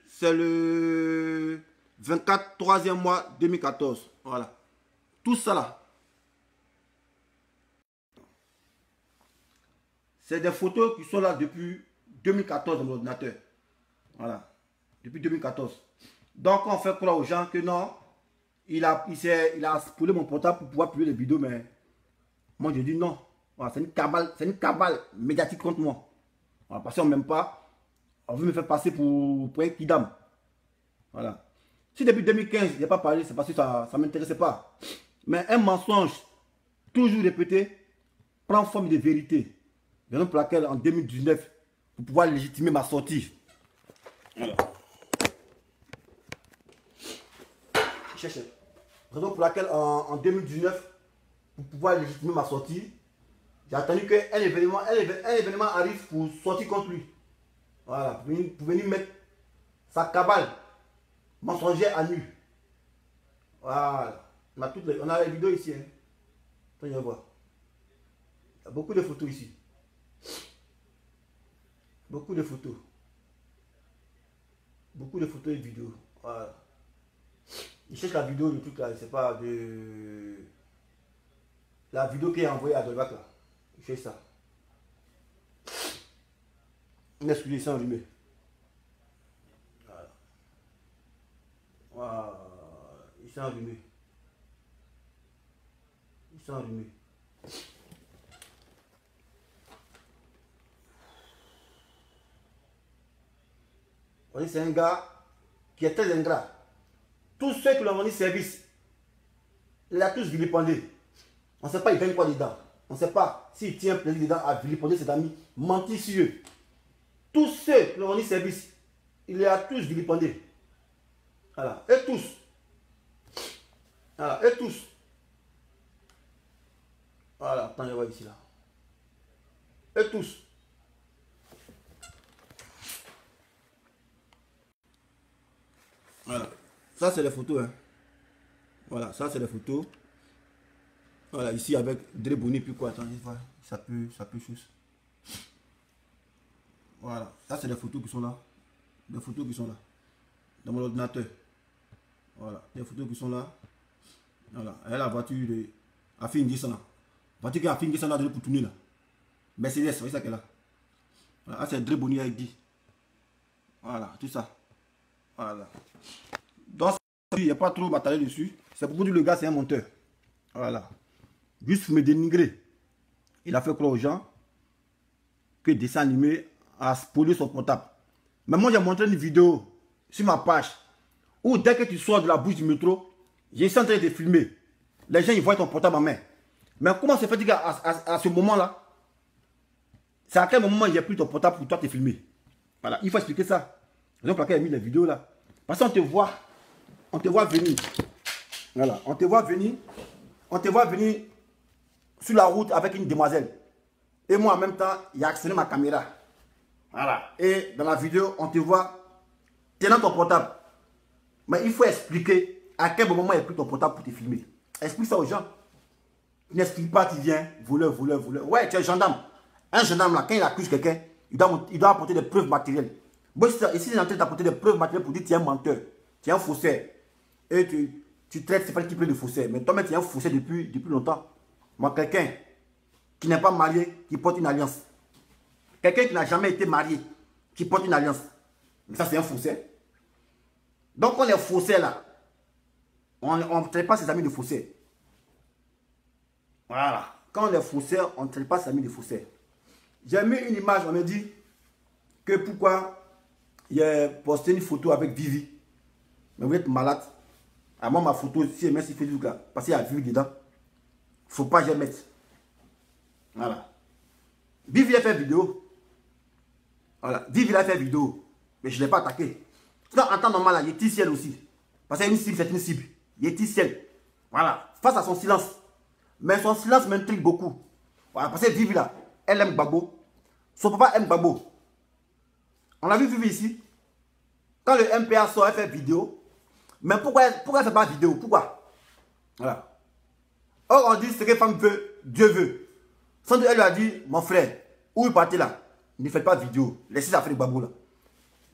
C'est le 24, 3e mois 2014. Voilà. Tout ça là. C'est des photos qui sont là depuis 2014 dans mon ordinateur. Voilà. Depuis 2014. Donc, on fait croire aux gens que non, il a spoilé mon portable pour pouvoir publier les vidéos, mais moi, je dis non. Voilà, c'est une cabale médiatique contre moi. Voilà, parce qu'on ne m'aime pas. On veut me faire passer pour un kidam. Voilà. Si depuis 2015, je n'ai pas parlé, c'est parce que ça ne m'intéressait pas. Mais un mensonge, toujours répété, prend forme de vérité. Raison pour laquelle, en 2019, pour pouvoir légitimer ma sortie. Voilà. Cherchez. Raison pour laquelle, en 2019, pour pouvoir légitimer ma sortie, j'ai attendu qu'un événement arrive pour sortir contre lui. Voilà, pour venir mettre sa cabale mensongère à nu. Voilà. On a les vidéos ici. Hein. Attends, voir. Il y a beaucoup de photos ici. Beaucoup de photos. Beaucoup de photos et de vidéos. Voilà. Il cherche la vidéo du truc là, c'est pas de... La vidéo qui est envoyée à Dolbach là. Il cherche ça. Excusez, c'est enrhumé. Voilà. Voilà. Il s'est enrhumé. Il s'est enrhumé. C'est un gars qui est très ingrat. Tous ceux qui l'ont rendu service, il a tous vilipendé. On ne sait pas il gagne quoi dedans. On ne sait pas s'il tient plaisir dedans à vilipender ses amis, mentir sur eux. Tous ceux qui l'ont rendu service, il les a tous vilipendés. Voilà. Et tous. Voilà. Et tous. Voilà. Attends, je vois ici là. Et tous. Voilà. Ça, c'est les photos. Hein. Voilà, ça, c'est les photos. Voilà, ici avec Dre Boni, puis quoi. Attendez, voilà. Ça peut chose. Voilà. Ça, c'est les photos qui sont là. Les photos qui sont là. Dans mon ordinateur. Voilà. Les photos qui sont là. Voilà. Et la voiture de Afin Gisana. La voiture qui a Afin Gisana pour tourner là. Mercedes, c'est ça qu'elle a. Voilà. C'est Dre Boni avec dit. Voilà, tout ça. Voilà. Donc, il n'y a pas trop matériel dessus. C'est pour dire le gars, c'est un monteur. Voilà. Juste me dénigrer. Il a fait croire aux gens que dessin animé a spoilé son portable. Mais moi, j'ai montré une vidéo sur ma page où dès que tu sors de la bouche du métro, j'ai en train de te filmer. Les gens, ils voient ton portable en main. Mais comment se fait-il qu'à ce moment-là, c'est à quel moment j'ai pris ton portable pour toi te filmer? Voilà, il faut expliquer ça. Donc, pour laquelle j'ai mis les vidéos là. Parce qu'on te voit venir. Voilà, on te voit venir sur la route avec une demoiselle. Et moi, en même temps, il a actionné ma caméra. Voilà. Et dans la vidéo, on te voit tenant ton portable. Mais il faut expliquer à quel moment il a pris ton portable pour te filmer. Explique ça aux gens. N'explique pas, tu viens, voleur. Ouais, tu es gendarme. Un gendarme là, quand il accuse quelqu'un, il doit apporter des preuves matérielles. Bon, ici, il est en train d'apporter des preuves matérielles pour dire que tu es un menteur, tu es un faussaire. Et tu traites Stéphane qui plaît de faussaire. Mais toi-même, tu es un faussaire depuis longtemps. Moi, quelqu'un qui n'est pas marié, qui porte une alliance. Quelqu'un qui n'a jamais été marié, qui porte une alliance. Mais ça, c'est un faussaire. Donc, on est faussaire là. On ne traite pas ses amis de faussaire. Voilà. Quand on est faussaire, on ne traite pas sa mine de faussaire. J'ai mis une image, on me dit que pourquoi il a posté une photo avec Vivi. Mais vous êtes malade. À moi, ma photo, si elle met sur Facebook là, parce qu'il y a Vivi dedans, il ne faut pas que je mette. Voilà. Vivi a fait vidéo. Voilà. Vivi a fait vidéo. Mais je ne l'ai pas attaqué. Sinon, en temps normal, là, il est ciel aussi. Parce qu'une cible, c'est une cible. Il est ciel. Voilà. Face à son silence. Mais son silence m'intrigue beaucoup. Voilà. Parce que Vivi là, elle aime Gbagbo. Son papa aime Gbagbo. On a vu Vivi ici. Quand le MPA sort, elle fait vidéo. Mais pourquoi elle ne fait pas vidéo? Pourquoi? Voilà. Or, on dit ce que femme veut, Dieu veut. Sans doute, elle lui a dit, mon frère, où il partait là? Ne faites pas vidéo. Laissez ça faire le Gbagbo là.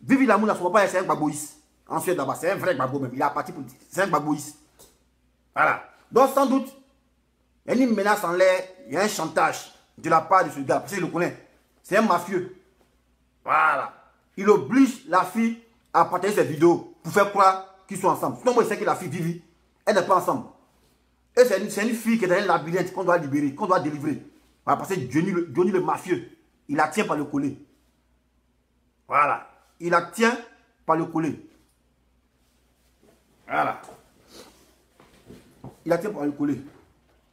Vivi l'amour, son papa, c'est un Gbagboïs. Ensuite, là-bas, c'est un vrai Gbagbo même. Il a parti politique. C'est un Gbagboïs. Voilà. Donc, sans doute, il y a une menace en l'air, il y a un chantage de la part de ce gars. Parce qu'il le connaît. C'est un mafieux. Voilà. Il oblige la fille à partager ses vidéos pour faire croire qu'ils sont ensemble. Sinon, moi, je sais que la fille Vivi, elle n'est pas ensemble. Et c'est une fille qui est dans un labyrinthe qu'on doit libérer, qu'on doit délivrer. Voilà, parce que Johnny le mafieux, il la tient par le collet. Voilà. Il la tient par le collet. Voilà. Il la tient par le collet.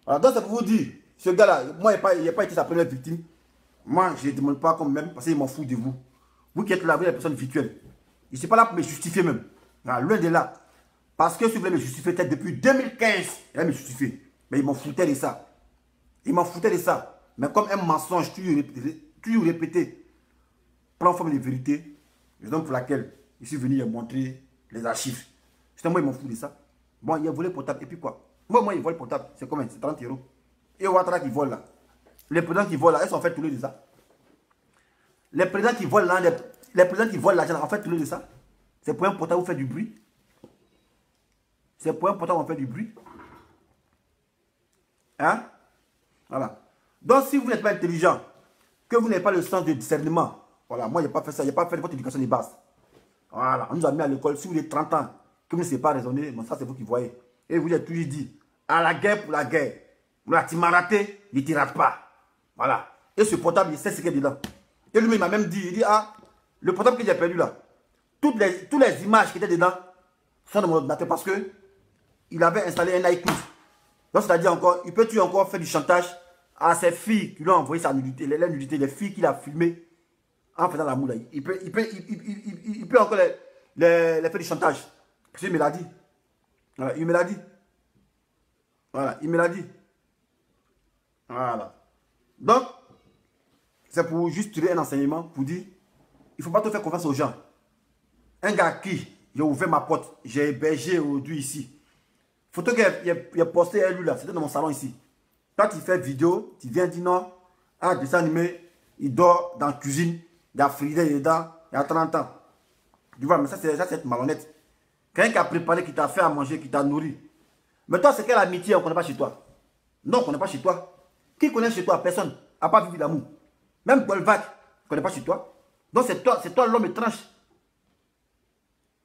Alors, donc, c'est pour vous dire, ce gars-là, moi, il n'a pas été sa première victime. Moi, je ne demande pas comme même, parce qu'il m'en fout de vous. Vous qui êtes là, vous êtes des personnes virtuelles. Je ne suis pas là pour me justifier même. Loin de là. Parce que si vous voulez me justifier, peut-être depuis 2015, il va me justifier. Mais il m'en foutait de ça. Il m'en foutait de ça. Mais comme un mensonge, toujours répété, prend forme de vérité, raison pour laquelle je suis venu montrer les archives. Justement, moi, il m'en fout de ça. Bon, il a volé le portable. Et puis quoi? Moi, il vole le portable. C'est combien? C'est 30 €. Et Ouattara qui vole là. Les présidents qui volent là, ils sont fait tous les de ça. Les présidents qui volent là, les présidents qui volent l'argent, en fait tous les de ça. C'est pour un portable où fait du bruit. C'est pour un portable où on fait du bruit. Hein? Voilà. Donc, si vous n'êtes pas intelligent, que vous n'avez pas le sens de discernement, voilà, moi, je n'ai pas fait ça, je n'ai pas fait votre éducation de base. Voilà, on nous a mis à l'école, si vous avez 30 ans, que vous ne savez pas raisonner, bon, ça, c'est vous qui voyez. Et vous avez toujours dit, à la guerre pour la guerre. Voilà, tu m'as raté, ne t'y rate pas. Voilà. Et ce portable, il sait ce qu'il y a dedans. Et lui, il m'a même dit, il dit, ah, le portable que j'ai perdu là, toutes les images qui étaient dedans sont dans mon ordinateur parce que il avait installé un iCloud. Donc, c'est-à-dire encore, il peut-tu encore faire du chantage à ces filles qui lui ont envoyé sa nudité, les nudités, les filles qu'il a filmées en faisant l'amour là. Il peut encore les faire du chantage. Parce qu'il me l'a dit. Voilà, il me l'a dit. Voilà, il me l'a dit. Voilà. Donc, c'est pour juste tirer un enseignement, pour dire, il ne faut pas te faire confiance aux gens. Un gars qui, j'ai ouvert ma porte, j'ai hébergé aujourd'hui ici. Photo qu'il a posté à lui là, c'était dans mon salon ici. Quand il fait vidéo, tu viens dire non, un dessin animé, il dort dans la cuisine, il y a frigidaire dedans, il y a 30 ans. Tu vois, mais ça c'est être malhonnête. Quelqu'un qui a préparé, qui t'a fait à manger, qui t'a nourri. Mais toi, c'est quelle amitié on ne connaît pas chez toi? Non, on ne connaît pas chez toi. Qui connaît chez toi? Personne. À part Vivi l'amour. Même Bolvac, on ne connaît pas chez toi. Donc c'est toi l'homme étrange.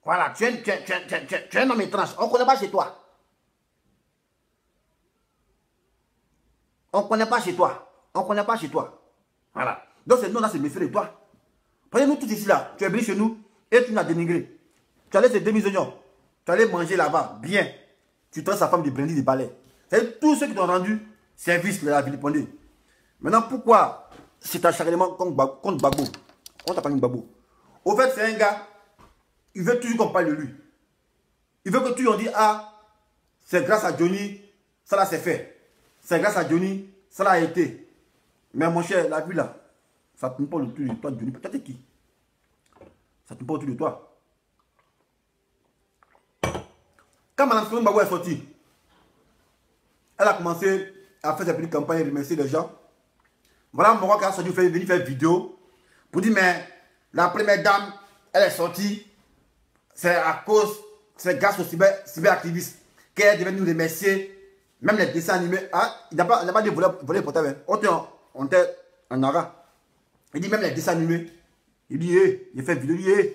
Voilà, tu es un homme étrange. On ne connaît pas chez toi. On ne connaît pas chez toi. On ne connaît pas chez toi. Voilà. Donc c'est nous, là, c'est méfier de toi. Prenez-nous tous ici, là. Tu es venu chez nous et tu nous as dénigré. Tu allais te demi-oignons. Tu allais manger là-bas. Bien. Tu traites sa femme de brindis de balai. C'est tous ceux qui t'ont rendu service de la vilipendée. Maintenant, pourquoi c'est acharnement contre Gbagbo? On t'appelle Gbagbo. Au fait, c'est un gars, il veut toujours qu'on parle de lui. Il veut que tu en dises, ah, c'est grâce à Johnny, ça là c'est fait. C'est grâce à Johnny, ça là a été. Mais mon cher, la vie là, ça ne tourne pas autour de toi, Johnny. Peut-être qui? Ça ne tourne pas autour de toi. Quand Mme Sophie Gbagbo est sortie, elle a commencé à faire sa petite campagne et remercier les gens. Voilà mon roi qui a sorti, venir faire vidéo pour dire, mais la première dame, elle est sortie, c'est à cause, c'est grâce aux cyberactivistes qu'elle devait nous remercier. Même les dessins animés, ah, il n'a pas dit voler le portable. On était en ara. Il dit même les dessins animés. Il dit, il fait vidéo, il dit,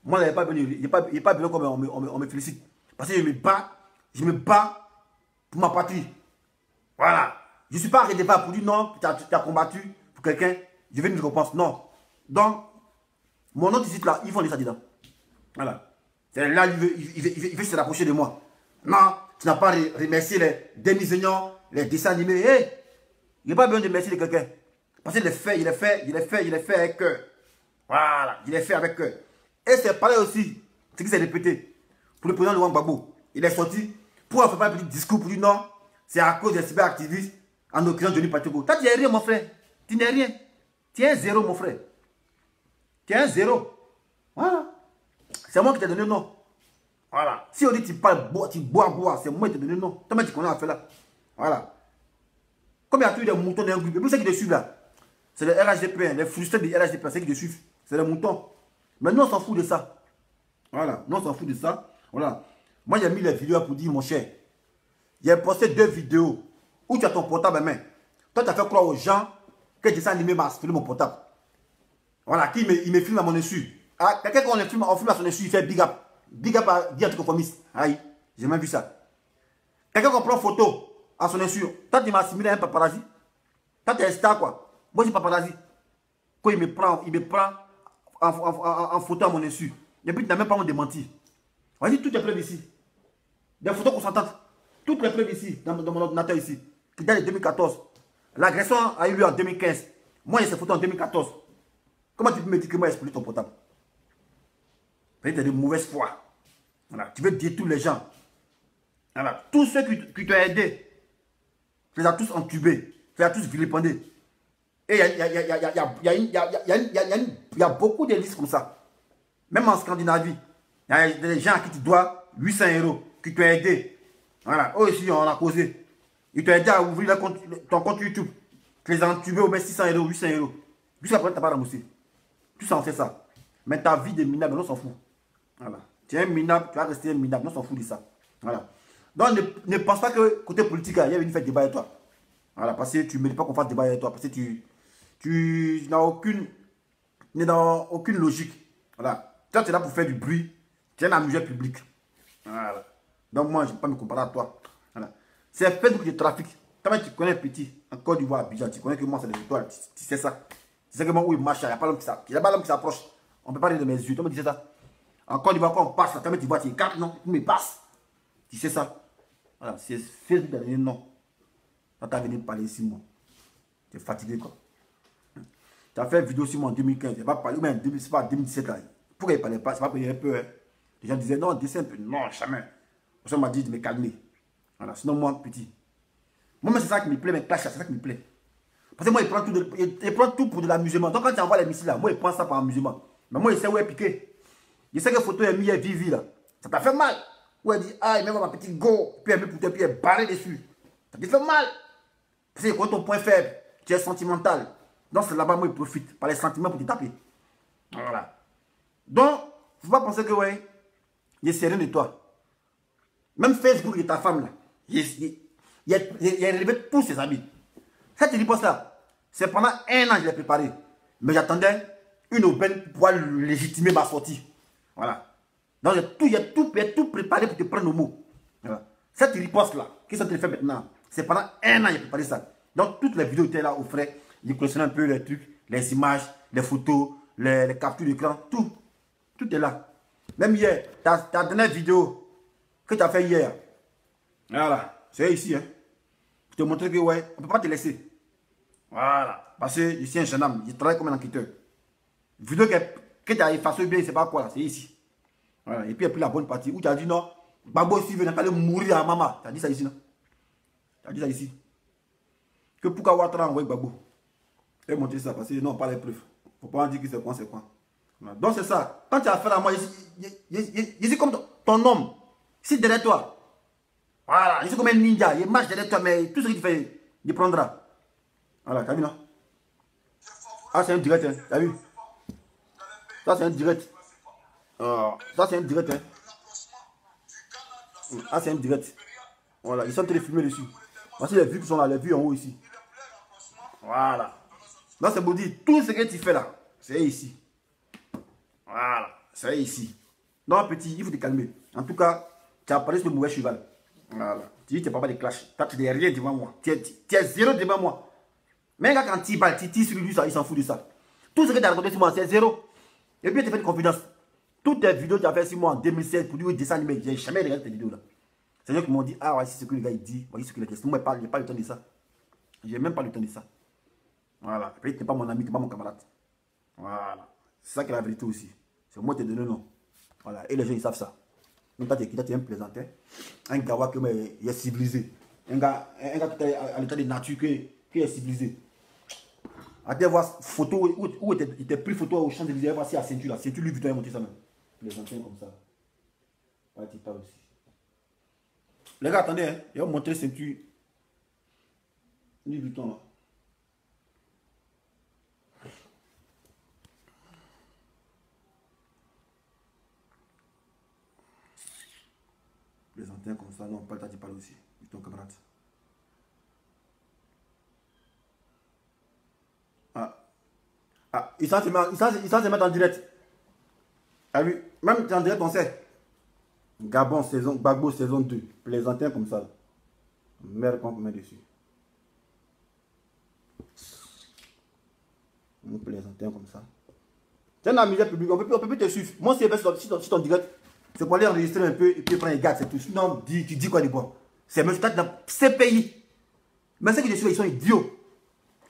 moi, il n'est pas besoin qu'on me félicite. Parce que je me bats pour ma patrie. Voilà. Je ne suis pas redevable pour dire non, tu as combattu pour quelqu'un, je veux une récompense. Non. Donc, mon autre site là, ils vont laisser ça dedans. Voilà. Là, il veut se rapprocher de moi. Non, tu n'as pas remercié les demi-seigneurs, les dessins animés. Hey, il n'y a pas besoin de remercier de quelqu'un. Parce qu'il est fait, il est fait avec cœur. Voilà, il est fait avec cœur. Et c'est pareil aussi, ce qui s'est répété pour le président Laurent Gbagbo. Il est sorti pour faire un petit discours pour dire non, c'est à cause des cyberactivistes en occurrence Johnny Pacheco. Toi, tu n'es rien, mon frère. Tu n'es rien. Tu es un zéro, mon frère. Tu es un zéro. Voilà. C'est moi qui t'ai donné le nom. Voilà. Si on dit tu parles, tu bois, c'est moi qui t'ai donné le nom. Toi, tu connais l'affaire là. Voilà. Comme il y a tous des moutons dans un groupe, et puis ceux qui te suivent là, c'est les RHDP, les frustrés des RHDP, ceux qui te suivent. C'est les moutons. Mais nous, on s'en fout de ça. Voilà. Nous, on s'en fout de ça. Voilà. Moi, j'ai mis les vidéos pour dire, mon cher, j'ai posté 2 vidéos où tu as ton portable à main. Toi, tu as fait croire aux gens que j'ai ça animé m'a mon portable. Voilà. Il me filme à mon insu. Ah, quelqu'un qu'on filme à son insu, il fait big up. Big up à dire un truc conformiste. Aïe, j'ai même vu ça. Quelqu'un qu'on prend photo à son insu. Toi, tu m'as assimilé à un paparazzi. Toi, tu es un star, quoi. Moi, je suis paparazzi. Quand il me prend en photo à mon insu. Et puis, tu n'as même pas honte de mentir. Vas-y, tout est preuve ici. Des photos consentantes. Toutes les preuves ici, dans mon ordinateur ici. Qui date de 2014. L'agression a eu lieu en 2015. Moi, j'ai ces photos en 2014. Comment tu peux me dire que moi, j'ai exploité ton portable? Tu as de mauvaise foi. Voilà. Tu veux dire tous les gens. Voilà. Tous ceux qui t'ont aidé, tu les as tous entubés. Tu les as tous vilipendés. Et il y a beaucoup de listes comme ça. Même en Scandinavie, il y a des gens à qui tu dois 800 € qui t'ont aidé. Voilà. Eux aussi, on a causé. Ils t'ont aidé à ouvrir ton compte YouTube. Tu les as entubés au moins 600 €, 800 €. Jusqu'à présent, tu n'as pas remboursé. Tout ça, on fait ça. Mais ta vie de minable, on s'en fout. Voilà. Tu es un minable, tu vas rester un minable, on s'en fout de ça. Voilà. Donc, ne pense pas que côté politique, il y a venu faire débat avec toi. Voilà, parce que tu ne mérites pas qu'on fasse débat avec toi. Parce que tu n'as aucune logique. Voilà. Toi, tu es là pour faire du bruit. Tu es un amuseur public. Voilà. Donc, moi, je ne vais pas me comparer à toi. Voilà. C'est Facebook de trafic. Toi, tu connais petit, en Côte d'Ivoire, Abidjan, tu connais que moi, c'est des étoiles. Tu sais ça. Tu sais que moi, où il marche, il n'y a pas l'homme qui s'approche. On ne peut pas aller de mes yeux. Toi, tu sais ça. En Côte d'Ivoire, quand on passe, là, tu vois, tu es 4, non, tu me passes. Tu sais ça. Voilà, c'est Facebook qui a donné non. Quand tu as venu parler ici, moi. Tu es fatigué, quoi. Tu as fait une vidéo sur moi en 2015. Tu n'as pas parlé, mais c'est pas en 2017, là. Pourquoi il ne parlait pas? C'est pas parce qu'il y avait peur. Hein. Les gens disaient, non, descends un peu. Non, jamais. On m'a dit de me calmer. Voilà, sinon, moi, petit. Moi, c'est ça qui me plaît, mais clash, c'est ça qui me plaît. Parce que moi, il prend tout pour de l'amusement. Donc, quand tu envoies les missiles là, moi, il prend ça pour amusement. Mais moi, il sait où est piqué. Il sait que photo est mis, vivi là. Ça t'a fait mal. Ou elle dit, ah, il met ma petite go. Puis elle met pour toi, puis elle est barrée dessus. Ça te fait mal. Parce que quand ton point faible, tu es sentimental. Donc, c'est là-bas, moi, il profite par les sentiments pour te taper. Voilà. Donc, il ne faut pas penser que, ouais, il est sérieux de toi. Même Facebook de ta femme là, il a relevé tous ses habits. Cette réponse là, c'est pendant 1 an que je l'ai préparé. Mais j'attendais une aubaine pour pouvoir légitimer ma sortie. Voilà. Donc j'ai tout préparé pour te prendre au mot. Voilà. Cette réponse là, qui sont fait maintenant, c'est pendant 1 an que j'ai préparé ça. Donc toutes les vidéos étaient là au frais. J'ai collectionné un peu les trucs, les images, les photos, les captures d'écran, tout. Tout est là. Même hier, ta dernière vidéo que tu as fait hier. Voilà. C'est ici, hein. Pour te montrer que, ouais, on ne peut pas te laisser. Voilà. Parce que je suis un jeune homme, je travaille comme un enquêteur. Vidéo que tu as effacé bien, je ne sais pas quoi, c'est ici. Voilà. Et puis, il y a pris la bonne partie où tu as dit non, Gbagbo ici veut pas mourir à maman. Tu as dit ça ici, non? Tu as dit ça ici. Que pourquoi Ouattara envoie Gbagbo? Et montrer ça, parce que non, pas les preuves. Il ne faut pas en dire que c'est quoi, c'est quoi. Voilà. Donc, c'est ça. Quand tu as fait à moi, je suis comme ton homme. Ici, derrière toi. Voilà, je suis comme un ninja, il marche derrière toi, mais tout ce qu'il fait, il prendra. Voilà, t'as vu, non? Ah, c'est un direct, hein, t'as vu? Ça, c'est un direct. Ça, c'est un direct, hein. Ah, c'est un direct. Voilà, ils sont en train de filmer dessus. Voici les vues qui sont là, les vues en haut ici. Voilà. Là, c'est pour dire, tout ce que tu fais là, c'est ici. Voilà, c'est ici. Non, petit, il faut te calmer. En tout cas, tu as parlé sur le mauvais cheval. Voilà. Tu dis, tu n'es pas de clash. Toi, tu n'es rien devant moi. Tu es zéro devant moi. Mais un gars, quand il parle, tu tires sur lui, il s'en fout de ça. Tout ce que tu as raconté sur moi, c'est zéro. Et puis, tu fais une confidence. Toutes tes vidéos que tu as fait sur moi en 2016 pour dire dessin animé, j'ai jamais regardé tes vidéos là. C'est eux qui m'ont dit, ah, voici ce que le gars il dit, voici ce que le gars. Moi, je n'ai pas le temps de ça. J'ai même pas le temps de ça. Voilà. Et puis, tu n'es pas mon ami, tu n'es pas mon camarade. Voilà. C'est ça qui est la vérité aussi. C'est moi qui t'ai donné le nom. Voilà. Et les gens, ils savent ça. Donc, quand tu es un plaisantin, un gars qui est civilisé, un gars qui est à l'état de nature qui est civilisé. À te voir photo où il était pris photo au Champs-Élysées, voici à ceinture là. Ceinture lui, Vuitton, il a monté ça même. Plaisantin comme ça. Ouais, tu parles aussi. Les gars, attendez, hein. Il va montrer ceinture. Lui, Vuitton là. Plaisantin comme ça, non, pas le temps, tu parles aussi. Vuitton camarade. Ah, ils sont se mettre en direct. Ah oui, même en direct, on sait. Gabon, saison, Gbagbo, saison 2. Plaisantin comme ça. Merde qu'on met dessus. Un plaisantin comme ça. C'est un amuseur public, on peut plus te suivre. Moi, si je t'en direct, c'est pour aller enregistrer un peu et puis prendre les gars, c'est tout. Sinon, tu dis quoi de bon? C'est même dans ces pays. Mais ceux qui te suivent, ils sont idiots.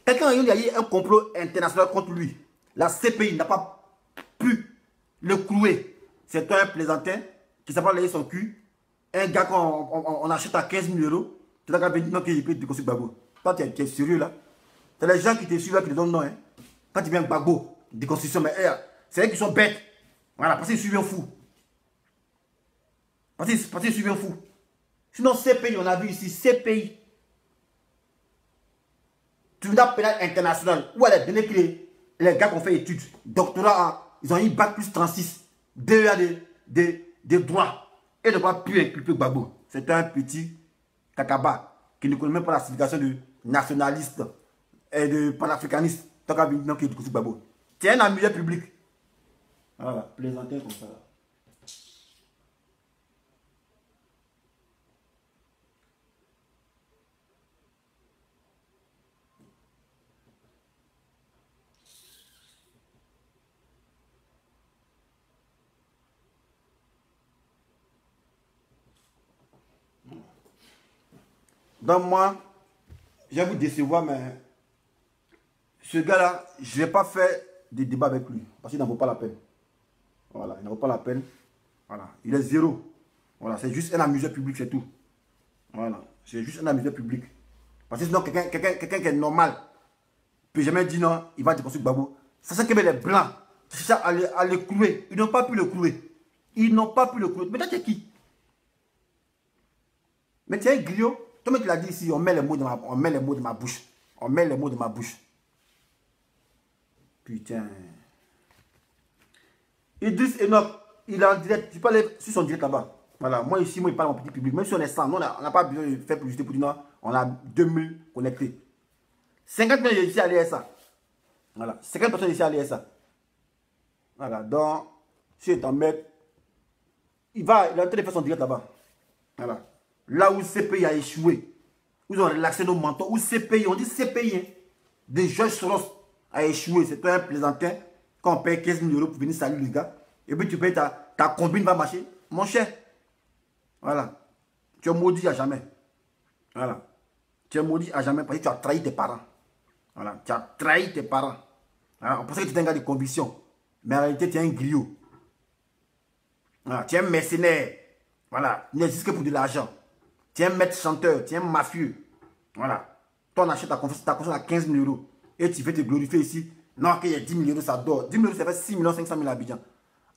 Quelqu'un a eu un complot international contre lui. La CPI n'a pas pu le clouer. C'est un plaisantin qui s'appelle layer son cul. Un gars qu'on achète à 15 000 €. Tu as venir qu'il peut déconstruire Gbagbo. Toi, tu es sérieux là? C'est les gens qui te suivent là qui te donnent non. Hein? Quand tu viens Gbagbo, déconstruction, mais c'est eux qui sont bêtes. Voilà, parce qu'ils suivent un fou. Parce qu'ils suivent un fou. Sinon, CPI, on a vu ici, CPI. Tribunal pénal international, où elle a donné que les gars qui ont fait études, doctorat, ils ont eu bac plus 36, DEA de droit, et ne pas pu inculper Gbagbo. C'est un petit cacaba qui ne connaît même pas la signification de nationaliste et de panafricaniste. Tant qu'à venir, qui est de Gbagbo. C'est un amuseur public. Voilà, plaisantin comme ça. Donc moi, je vais vous décevoir, mais ce gars-là, je ne vais pas faire de débat avec lui, parce qu'il n'en vaut pas la peine. Voilà, il n'en vaut pas la peine. Voilà, il est zéro. Voilà, c'est juste un amuseur public, c'est tout. Voilà, c'est juste un amuseur public. Parce que sinon, quelqu'un qui est normal, ne peut jamais dire non, il va déconstruire Gbagbo. C'est ça que les blancs, c'est ça à le clouer. Ils n'ont pas pu le clouer. Ils n'ont pas pu le clouer. Mais toi, tu es qui? Mais tu es un griot. Toi, tu l'as dit ici, on met les mots de ma bouche. On met les mots de ma bouche. Putain. Idriss Enoch, il est en direct. Tu peux aller sur son direct là-bas. Voilà, moi ici, moi, il parle en petit public. Même si on est 100, nous, on n'a pas besoin de faire publicité pour dire non. On a 2000 connectés. 50 personnes ici à l'ESA. Voilà, 50 personnes ici à l'ESA. Voilà, donc, si il t'embête, il est en train de faire son direct là-bas. Voilà. Là où CPI a échoué, où ils ont relaxé nos mentons, où CPI, on dit CPI, hein, de Georges Soros a échoué. C'est un plaisantin. Quand on paye 15 000 € pour venir saluer les gars, et puis tu payes ta combine va marcher. Mon cher, voilà. Tu es maudit à jamais. Voilà. Tu es maudit à jamais parce que tu as trahi tes parents. Voilà. Tu as trahi tes parents. Voilà. On pensait que tu étais un gars de conviction. Mais en réalité, tu es un griot. Voilà. Tu es un mercenaire. Voilà. Il n'existe que pour de l'argent. Tu es un maître chanteur. Tu es un mafieux. Voilà. Toi, on achète ta conscience à 15 000 €. Et tu veux te glorifier ici. Non, qu'il y a 10 000 €, ça dort. 10 000 €, ça fait 6 500 000 Abidjan.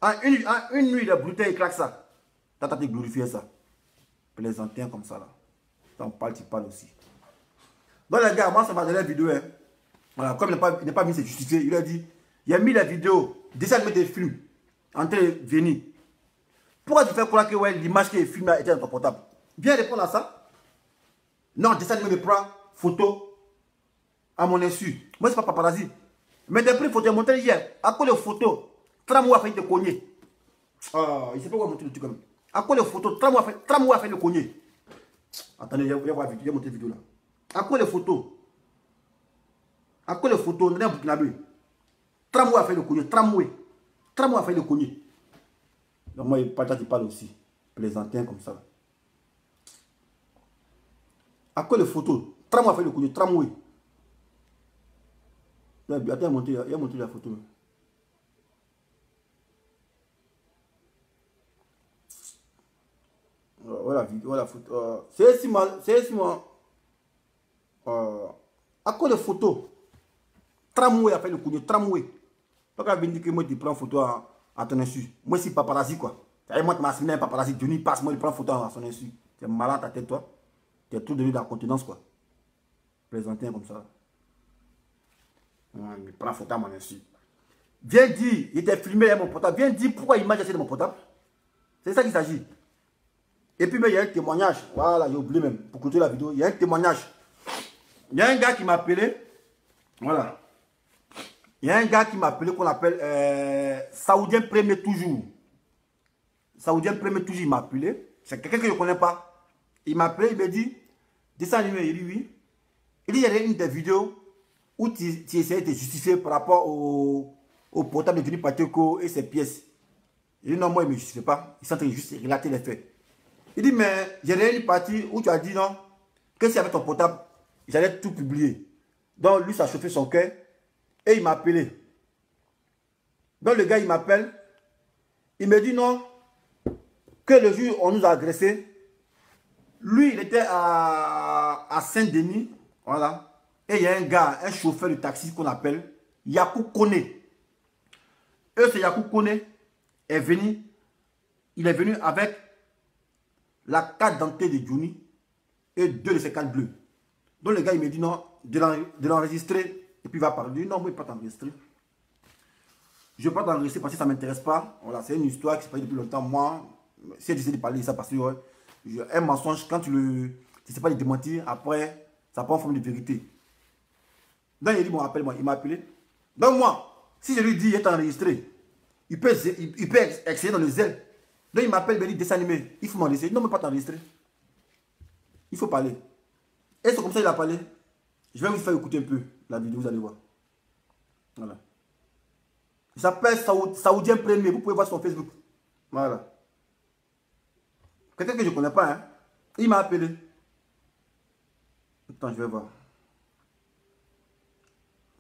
En une nuit, le brouteur, il claque ça. T'as te glorifier ça. Plaisantin comme ça, là. Quand on parle, tu parles aussi. Donc, les gars, moi, ça m'a donné la vidéo. Hein. Voilà, comme il n'est pas mis ses justifiés, il a dit, il a mis la vidéo, dessin de des films, en train de venir. Pourquoi tu fais croire que ouais, l'image qui est filmée était dans ton portable? Viens répondre à ça. Non, dessin de prend photo à mon insu. Moi, c'est pas paparazzi. Mais des prix photos, montré hier. À quoi les photos? 3 mois après, il te cogner. Ah, il ne sait pas quoi montrer le truc comme ça. À quoi les photos? 3 mois après, il te cogner. Attendez, je vais montrer la vidéo là. À quoi les photos? À quoi les photos? On est en Burkinabé. Tramway a fait le cogner. Tramway a fait le cogner. Donc moi, il parle aussi. Plaisantin comme ça. À quoi les photos? Tramway a fait le cogner. Tramway. Attends, il a montré la photo. Voilà la vidéo, voilà la photo. C'est si mal. À quoi les photos? Tramway a fait le cogner. Tramway. Pas qu'à venir que moi tu prends photo à ton insu. Moi c'est paparazzi quoi. Moi tu m'as signé un paparazzi. Johnny passe, moi il prend photo à son insu. Tu es malade ta tête toi. Tu es tout devenu dans la contenance quoi. Présenté comme ça. Il prend photo à mon insu. Viens dire, il était filmé à mon portable. Viens dire pourquoi il m'a jeté de mon portable. C'est ça qu'il s'agit. Et puis mais il y a un témoignage. Voilà, j'ai oublié même. Pour continuer la vidéo, il y a un témoignage. Il y a un gars qui m'a appelé. Voilà. Il y a un gars qui m'a appelé qu'on appelle Saoudien Premier Toujours. Saoudien Premier Toujours, il m'a appelé. C'est quelqu'un que je ne connais pas. Il m'a appelé, il m'a dit, descends lui, il dit oui. Il dit, il y a une des vidéos où tu essayais de te justifier par rapport au portable de Denis Pateko et ses pièces. Il dit non, moi, il ne me justifie pas. Il s'est juste relater les faits. Il dit, mais j'ai une partie où tu as dit non, que si avec ton portable, j'allais tout publier. Donc lui, ça a chauffé son cœur. Et il m'a appelé. Donc le gars, il m'appelle. Il me dit non. Que le jour où on nous a agressés. Lui, il était à Saint-Denis. Voilà. Et il y a un gars, un chauffeur de taxi qu'on appelle Yakou Kone. Eux, c'est Yakou Kone. Est venu. Il est venu avec la carte d'identité de Johnny. Et 2 de ses cartes bleues. Donc le gars, il me dit non. De l'enregistrer. Et puis il va parler. Non, moi, il ne vais pas t'enregistrer. Je ne vais pas t'enregistrer parce que ça ne m'intéresse pas. Voilà, c'est une histoire qui s'est passée depuis longtemps. Moi, si j'essaie de parler de ça parce que un mensonge, quand tu ne sais pas le démentir, après, ça prend forme de vérité. Donc il dit, bon, appelle-moi. Il m'a appelé. Donc moi, si je lui dis, il est enregistré, il peut exceller dans le zèle. Donc il m'appelle, il me dit, dessin animé. Il faut m'enregistrer. Non, mais pas t'enregistrer. Il faut parler. Et c'est comme ça qu'il a parlé. Je vais vous faire écouter un peu la vidéo, vous allez voir. Voilà. Il s'appelle Saoudien Premier. Vous pouvez voir son Facebook. Voilà. Quelqu'un que je ne connais pas, hein. Il m'a appelé. Attends, je vais voir.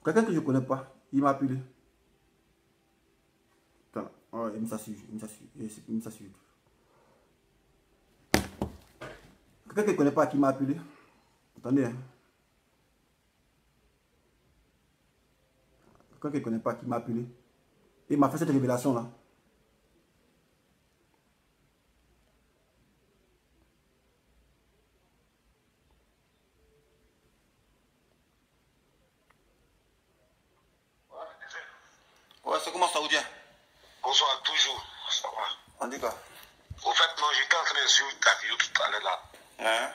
Quelqu'un que je ne connais pas. Il m'a appelé. Attends. Oh, il me s'assure. Quelqu'un que je ne connais pas qui m'a appelé. Attendez, hein. Quelqu'un que je ne connais pas qui m'a appelé. Il m'a fait cette révélation là. Ouais, c'est comment Saoudien? Bonsoir, toujours. Ça va. On dit quoi? Au fait, non, j'étais en train de suivre ta vidéo tout à l'heure là. Hein?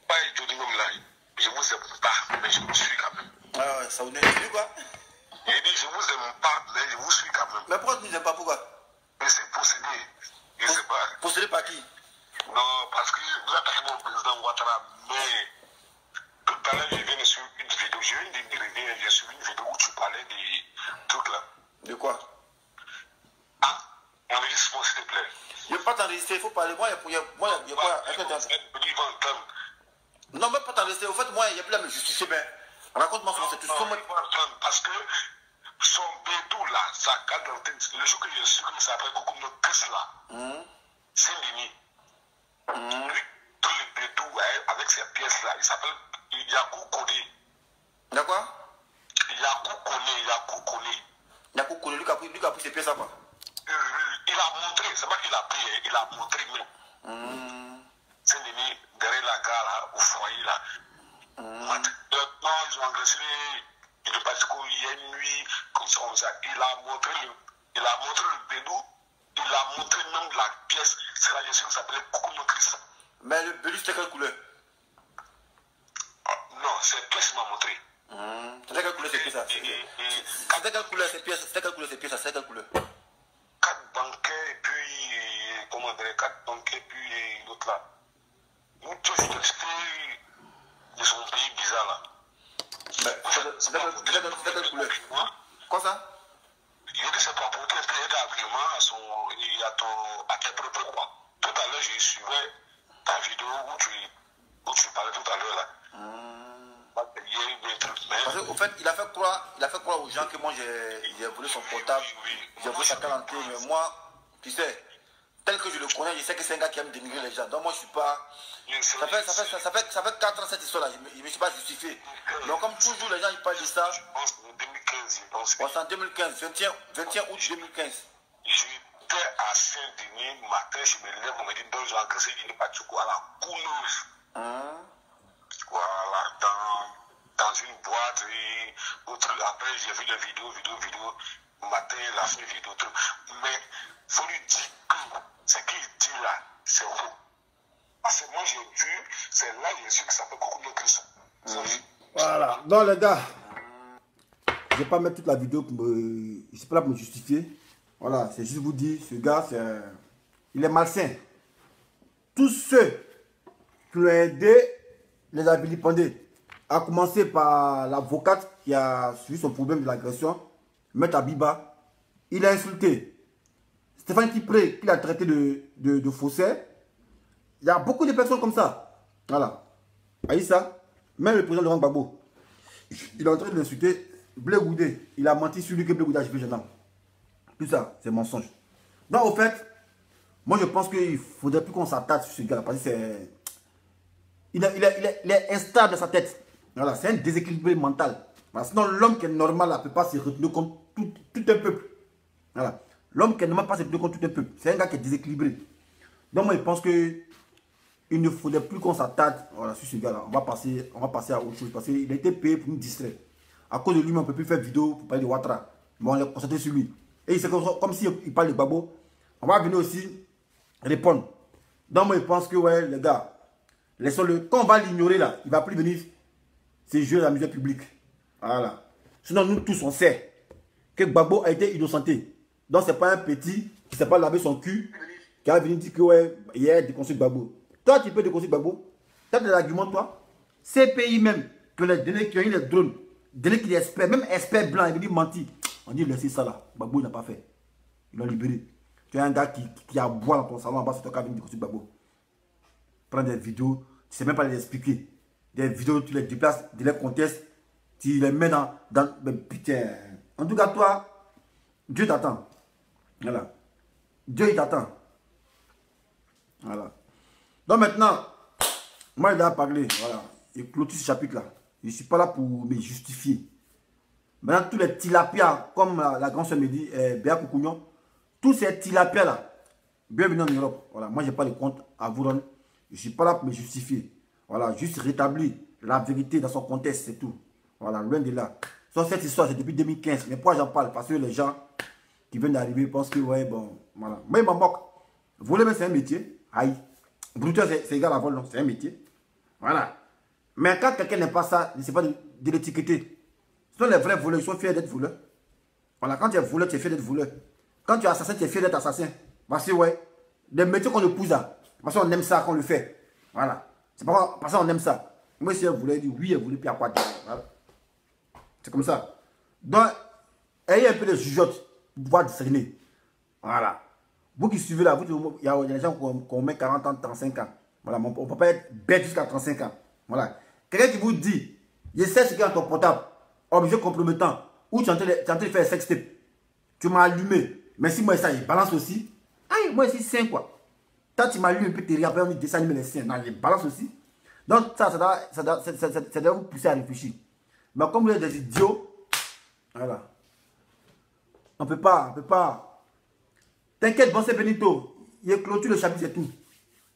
Pas du tout là. Je vous aime pas, mais je vous suis quand même. Ah ouais, Saoudien, tu dis quoi? J'ai dit, je vous aime pas, mais je vous suis quand même. Mais pourquoi tu ne nous aimes pas? Pourquoi? Mais c'est possédé. Je sais pas. Possédé par qui? Non, parce que vous attaquez mon président Ouattara, mais tout à l'heure, je viens de suivre une vidéo. Je viens de revenir, j'ai suivi une vidéo où tu parlais des trucs là. De quoi? Ah, enregistre-moi s'il te plaît. Je ne vais pas t'enregistrer, il faut parler. Moi, il y a pas. Non, mais pas t'enregistrer. Au fait, moi, il n'y a plus à me justifier. Ben, raconte-moi comment c'est tout. Parce que son bédou là, sa carte d'identité, le jour que je suis, comme ça s'appelle Koukoum Kess là, c'est Lini. Lui, dans le bédou avec ses pièces là, il s'appelle Yakou Kone. D'accord? Yakou Kone. Yakou Kone, lui qui a pris ses pièces là quoi? Il a montré, c'est pas qu'il a pris, il a montré même. C'est Lini, derrière la gare là, au foyer là. Maintenant, ils ont agressé le Patiko il y a une nuit, comme ça. Il a montré le bédou, il a montré même la pièce. C'est la gestion qui s'appelait Koukoum Christ. Mais le bédou, c'était quelle couleur? Non, c'est pièce qui m'a montré. C'était quelle couleur ces pièces? C'était quelle couleur ces pièces? C'était quelle couleur ces pièces? C'était quelle couleur? 4 banquets et puis, comment dire, 4 banquets et puis l'autre là. Je vais t'expliquer C'est pas pour quelle couleur? Quoi ça? Il dit c'est pour apporter un peu d'argument à tes propres quoi. Tout à l'heure, je suivais ta vidéo où tu parlais tout à l'heure là. Il y a eu des trucs, mais... Parce qu'au fait, il a fait croire aux gens que moi j'ai volé son portable, j'ai volé sa carte d'identité, mais moi, tu sais, tel que je le connais, je sais que c'est un gars qui aime dénigrer les gens. Donc moi je suis pas... Ça fait 4 ans cette histoire-là, je ne me suis pas justifié. Donc comme toujours les gens ils parlent de ça... Je pense en 2015, je pense. C'est en 2015, 21 août 2015. J'étais à Saint-Denis, matin, je me lève, on me dit, donc j'ai encaissé une patuco à la couleuse. Voilà, dans une boîte, et autre, après j'ai vu les vidéos, matin, la fin vidéo, truc. Mais il faut lui dire que ce qu'il dit là, c'est faux. Parce que moi j'ai vu, c'est là j'ai su que ça peut beaucoup mieux que ça. Voilà, donc les gars, je vais pas mettre toute la vidéo pour me... Je suis pas là pour me justifier. Voilà, c'est juste vous dire, ce gars, il est malsain. Tous ceux qui l'ont aidé, les a vilipendés. A commencer par l'avocate qui a suivi son problème de l'agression, Maître Abiba. Il a insulté Stéphane Kipré, qu'il a traité de faussaire. Il y a beaucoup de personnes comme ça. Voilà. Aïssa, même le président Laurent Gbagbo, il est en train de l'insulter. Blé Goudé, il a menti sur lui que Blé Goudé a fait gendarme. Tout ça, c'est mensonge. Donc, au fait, moi je pense qu'il ne faudrait plus qu'on s'attaque sur ce gars-là. Parce que c'est... Il est instable dans sa tête. Voilà, c'est un déséquilibré mental. Voilà, sinon, l'homme qui est normal ne peut pas se retenir contre tout un peuple. Voilà. L'homme qui est normal ne peut pas se retenir contre tout un peuple. C'est un gars qui est déséquilibré. Donc, moi, je pense qu'il ne faudrait plus qu'on s'attaque voilà, sur ce gars-là. On va passer à autre chose. Parce qu'il a été payé pour nous distraire. À cause de lui, on ne peut plus faire vidéo pour parler de Ouattara. Mais on est concentré sur lui. Et c'est comme s'il parle de Gbagbo. On va venir aussi répondre. Donc, moi, je pense que, ouais, les gars, laissons-le. Quand on va l'ignorer, là, il ne va plus venir se jouer à la musique publique. Voilà. Sinon, nous tous, on sait que Gbagbo a été innocenté. Donc, ce n'est pas un petit qui ne sait pas laver son cul qui va venir dire que, ouais, il y a déconstruit Gbagbo. Toi, tu peux déconstruire Gbagbo. Tu as des arguments, toi. Ces pays même, que les données qui ont eu les drones, données qui est expert, même expert blanc, il veut dire mentir. On dit, laissez ça là. Gbagbo, il n'a pas fait. Ils l'ont libéré. Tu es un gars qui a boire dans ton salon en bas, c'est toi qui as venu déconstruire Gbagbo. Prends des vidéos, tu ne sais même pas les expliquer. Des vidéos, tu les déplaces, tu les contestes, tu les mets dans mais putain. En tout cas, toi, Dieu t'attend. Voilà. Dieu, il t'attend. Voilà. Donc maintenant, moi, il a parlé. Voilà. Il clôture ce chapitre-là. Je ne suis pas là pour me justifier. Maintenant, tous les tilapias, comme la grande soeur me dit, Béa Koukouignon, tous ces tilapias-là, bienvenue en Europe. Voilà. Moi, je n'ai pas de compte à vous donner. Je ne suis pas là pour me justifier. Voilà, juste rétablir la vérité dans son contexte, c'est tout. Voilà, loin de là. Donc, cette histoire, c'est depuis 2015. Mais pourquoi j'en parle? Parce que les gens qui viennent d'arriver pensent que, ouais, bon, voilà. Moi, il m'en moque. Voler, c'est un métier. Aïe. Brouteur, c'est égal à vol, non? C'est un métier. Voilà. Mais quand quelqu'un n'aime pas ça, ne sait pas de l'étiqueter. Ce sont les vrais voleurs, ils sont fiers d'être voleurs. Voilà, quand tu es voleur, tu es fier d'être voleur. Quand tu es assassin, tu es fier d'être assassin. Parce que, ouais, des métiers qu'on épouse là. Parce qu'on aime ça, qu'on le fait. Voilà. C'est pas parce qu'on aime ça. Moi, si elle voulait dire oui, elle voulait, puis à quoi dire. Voilà. C'est comme ça. Donc, ayez un peu de jugeote pour pouvoir discerner. Voilà. Vous qui suivez là, il y a des gens qui ont 40 ans, 35 ans. Voilà. On ne peut pas être bête jusqu'à 35 ans. Voilà. Quelqu'un qui vous dit, je sais ce qu'il y a dans ton portable, objet compromettant, ou tu es en train de faire un sextape. Tu m'as allumé. Mais si moi, ça, il balance aussi. Aïe, moi, ici, c'est quoi? Quand tu m'allumes un peu, tu après on dit dessin animé les siens. Non, il balance aussi. Donc, ça doit vous pousser à réfléchir. Mais comme vous êtes des idiots, voilà. On ne peut pas. T'inquiète, bon, c'est Benito. Il clôture le chapitre, c'est tout.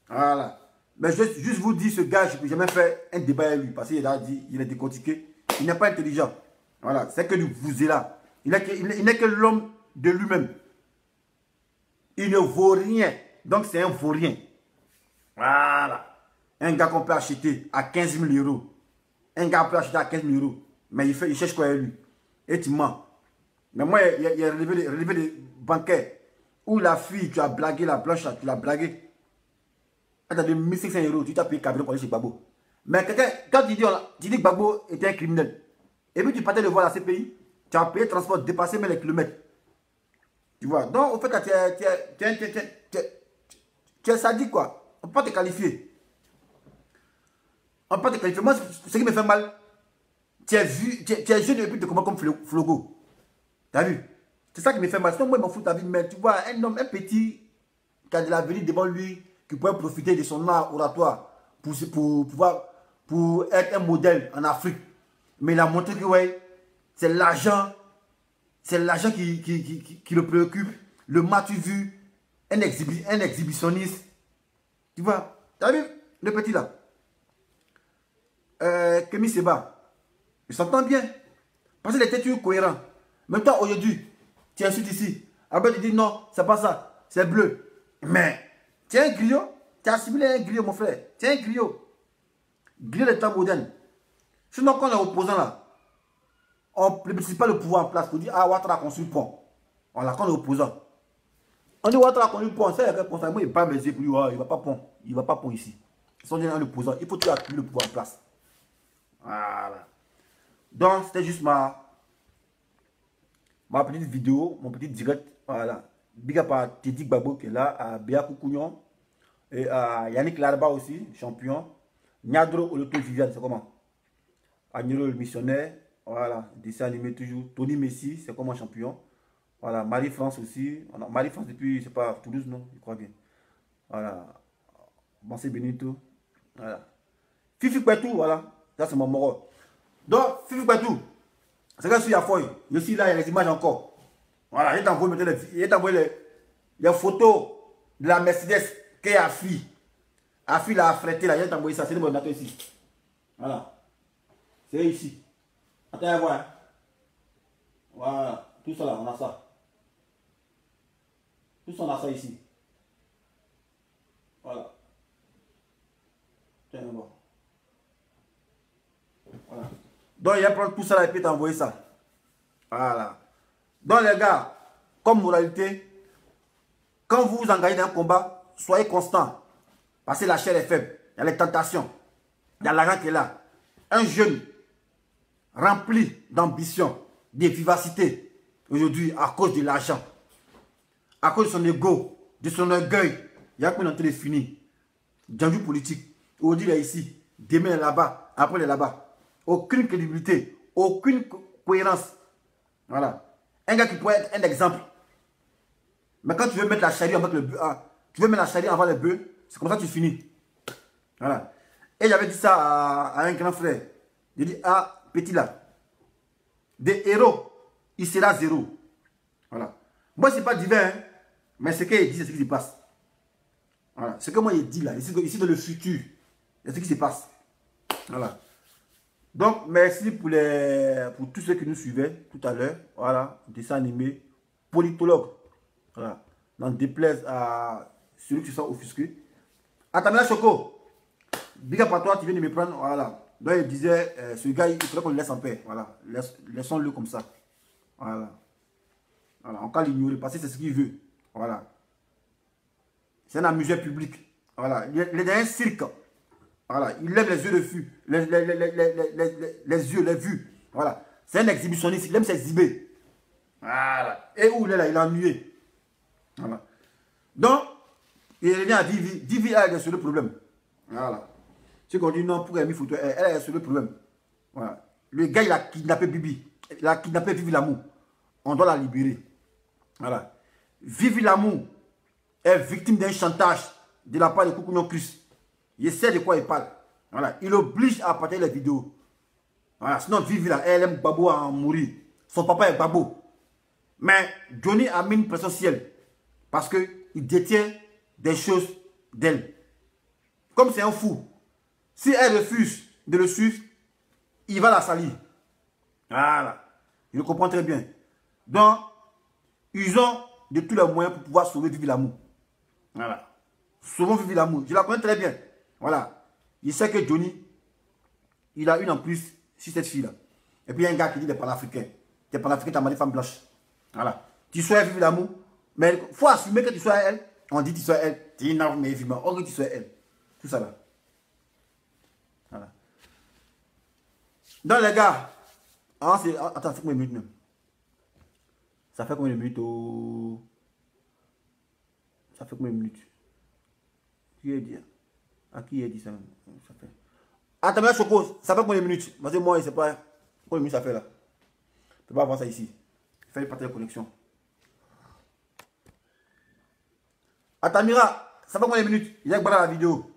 Voilà. Mais je vais juste vous dire, ce gars, je n'ai jamais fait un débat avec lui. Parce qu'il a dit, il est décortiqué. Il n'est pas intelligent. Voilà. C'est que vous êtes là. Il n'est que l'homme de lui-même. Il ne vaut rien. Donc, c'est un vaurien. Voilà. Un gars qu'on peut acheter à 15 000 €. Un gars peut acheter à 15 000 €. Mais il cherche quoi avec lui? Et tu mens. Mais moi, il y a relevé des bancaires. Où la fille, tu as blagué, la blanche, tu l'as blagué. Elle t'a donné 1500 €. Tu t'as payé Kabila pour aller chez Gbagbo. Mais quelqu'un, quand tu dis que Gbagbo était un criminel, Et puis tu partais le voir à ces pays, tu as payé le transport, dépassé même les kilomètres. Tu vois, donc au fait là, tu es sadique quoi. On peut pas te qualifier. On peut pas te qualifier. Moi, ce qui me fait mal, tu es jeune et puis tu commences comme Flogo. Tu as vu? C'est ça qui me fait mal. Sinon, moi, je m'en fous de ta vie. Mais tu vois, un homme, un petit qui a de l'avenir devant lui, qui pourrait profiter de son art oratoire pour être un modèle en Afrique. Mais il a montré que ouais, c'est l'argent qui le préoccupe. Le match vu, un exhibitionniste. Tu vois, tu as vu le petit là? Kémy Seba, il s'entend bien. Parce qu'il était toujours cohérent. Même toi, aujourd'hui, tu insultes ici. Après, tu dis non, c'est pas ça, c'est bleu. Mais, tu es un griot. Tu as assimilé un griot, mon frère. Tu es un griot. Griot des temps modernes. Sinon, quand on est opposant là, on ne plébiscite pas le pouvoir en place pour dire ah, Ouattara a construit le pont. Voilà, quand on est opposant. On dit Ouattara a construit le pont. C'est la réponse. Moi, il ne va pas me dire pour lui, il ne va pas pont. Il ne va pas pont ici. Ils sont déjà l'opposant. Il faut toujours appuyer le pouvoir en place. Voilà. Donc, c'était juste ma petite vidéo, mon petit direct. Voilà. Big up à Teddy Babo qui est là, à Béa Koukounion, et à Yannick Larba aussi, champion. Niadro Oloto Viviane, c'est comment? Agnolo le missionnaire, voilà, dessin animé toujours. Tony Messi, c'est comment champion? Voilà, Marie-France aussi. Marie-France depuis, c'est pas Toulouse, non? Je crois bien. Voilà. Bansé Benito. Voilà. Fifi Kwetou, voilà. Ça, c'est mon moro. Donc, Fifi Kwetou, c'est que je suis à Foy. Je suis là, il y a les images encore. Voilà, il t'a envoyé les photos de la Mercedes qu'est Afi. Afi l'a affrété là, il t'a envoyé ça. C'est le ordinateur ici. Voilà. C'est ici. Attends, voir. Hein. Voilà. Tout ça là, on a ça. Tout ça, on a ça ici. Voilà. Tiens, bon. Voilà. Donc, il va prendre tout ça là et puis t'envoyer ça. Voilà. Donc, les gars, comme moralité, quand vous vous engagez dans un combat, soyez constant. Parce que la chair est faible. Il y a les tentations. Il y a l'argent qui est là. Un jeune rempli d'ambition, de vivacité, aujourd'hui, à cause de l'argent, à cause de son ego, de son orgueil, il y a qu'une entrée finie. D'enjeu politique. Aujourd'hui, il est ici. Demain, il est là-bas. Après, il est là-bas. Aucune crédibilité. Aucune cohérence. Voilà. Un gars qui pourrait être un exemple. Mais quand tu veux mettre la charrue avant le bœuf, tu veux mettre la charrue avant le bœuf, c'est comme ça que tu finis. Voilà. Et j'avais dit ça à un grand frère. J'ai dit, ah, petit là, des héros, il sera zéro. Voilà. Moi, ce n'est pas divin, hein, mais ce qu'il dit, c'est ce qui se passe. Voilà. Ce que moi, il dit là, ici dans le futur, c'est ce qui se passe. Voilà. Donc, merci pour tous ceux qui nous suivaient tout à l'heure. Voilà, dessin animé, politologue. Voilà. N'en déplaise à celui qui se sent offusqué. Atamela Choco, big up à toi, tu viens de me prendre. Voilà. Donc, il disait, ce gars, il faudrait qu'on le laisse en paix. Voilà. Laissons-le comme ça. Voilà. Voilà. On peut l'ignorer parce que c'est ce qu'il veut. Voilà. C'est un amuseur public. Voilà. Il est dans un cirque. Voilà, il lève les yeux de vue, les yeux, les vues. Voilà, c'est un exhibitionniste, il aime s'exhiber. Voilà, et où il est là, il est ennuyé. Voilà. Donc, il revient à Vivi. Vivi, elle est sur le problème. Voilà. Ce qu'on dit non pour Rémi Photo, elle est sur le problème. Voilà. Le gars, il a kidnappé Bibi. Il a kidnappé Vivi Lamour. On doit la libérer. Voilà. Vivi Lamour est victime d'un chantage de la part de Koukounion Plus. Il sait de quoi il parle. Voilà. Il oblige à partager les vidéos. Voilà. Sinon, Vivi là, elle aime Babo à en mourir. Son papa est Babo. Mais Johnny a mis une pression ciel. Parce qu'il détient des choses d'elle. Comme c'est un fou. Si elle refuse de le suivre, il va la salir. Voilà. Il le comprend très bien. Donc, ils ont de tous les moyens pour pouvoir sauver Vivi Lamour. Voilà. Sauvons Vivi Lamour. Je la connais très bien. Voilà. Il sait que Johnny, il a une en plus sur cette fille-là. Et puis il y a un gars qui dit des panafricains. Des panafricains, t'as marié femme blanche. Voilà. Tu sois Vivi Lamour, mais il faut assumer que tu sois elle. On dit que tu sois elle. Tu dis non, mais évidemment, on dit que tu sois elle. Tout ça là. Voilà. Donc les gars, Ah, c'est... Attends, ça fait combien de minutes même? Ça fait combien de minutes au... Ça fait combien de minutes? Qui a dit? À qui a dit ça? Ça fait... Attends, mais Choco, ça fait combien de minutes? Parce que moi, je sais pas combien de minutes ça fait là. Tu peux pas voir ça ici. Fais une partie de connexion. Attends, Mira, ça fait combien de minutes? Il y a que la vidéo.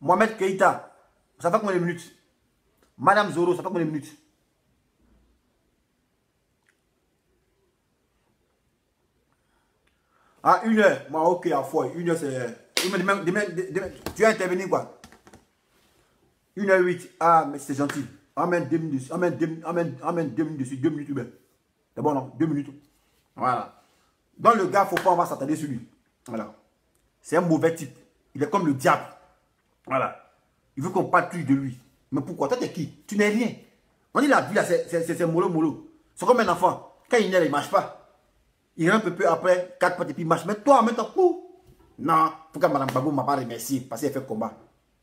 Mohamed Keïta, ça fait combien de minutes? Madame Zoro, ça fait combien de minutes? Ah, 1 heure. Moi, ok, à fois. 1 heure, c'est... Tu as intervenu quoi? 1h08. Ah, mais c'est gentil. Amène 2 minutes. Amène 2 minutes dessus. 2 minutes. C'est bon, non? 2 minutes. Voilà. Donc, le gars, faut pas, on va s'attarder sur lui. Voilà. C'est un mauvais type. Il est comme le diable. Voilà. Il veut qu'on parle plus de lui. Mais pourquoi? Toi, t'es qui? Tu n'es rien. On dit la vie, là, c'est mollo. C'est comme un enfant. Quand il naît, il ne marche pas. Il rentre un peu après, 4 pattes et puis il marche. Mais toi, mets ton coup. Non, pourquoi Madame Babou m'a pas remercié parce qu'elle fait combat?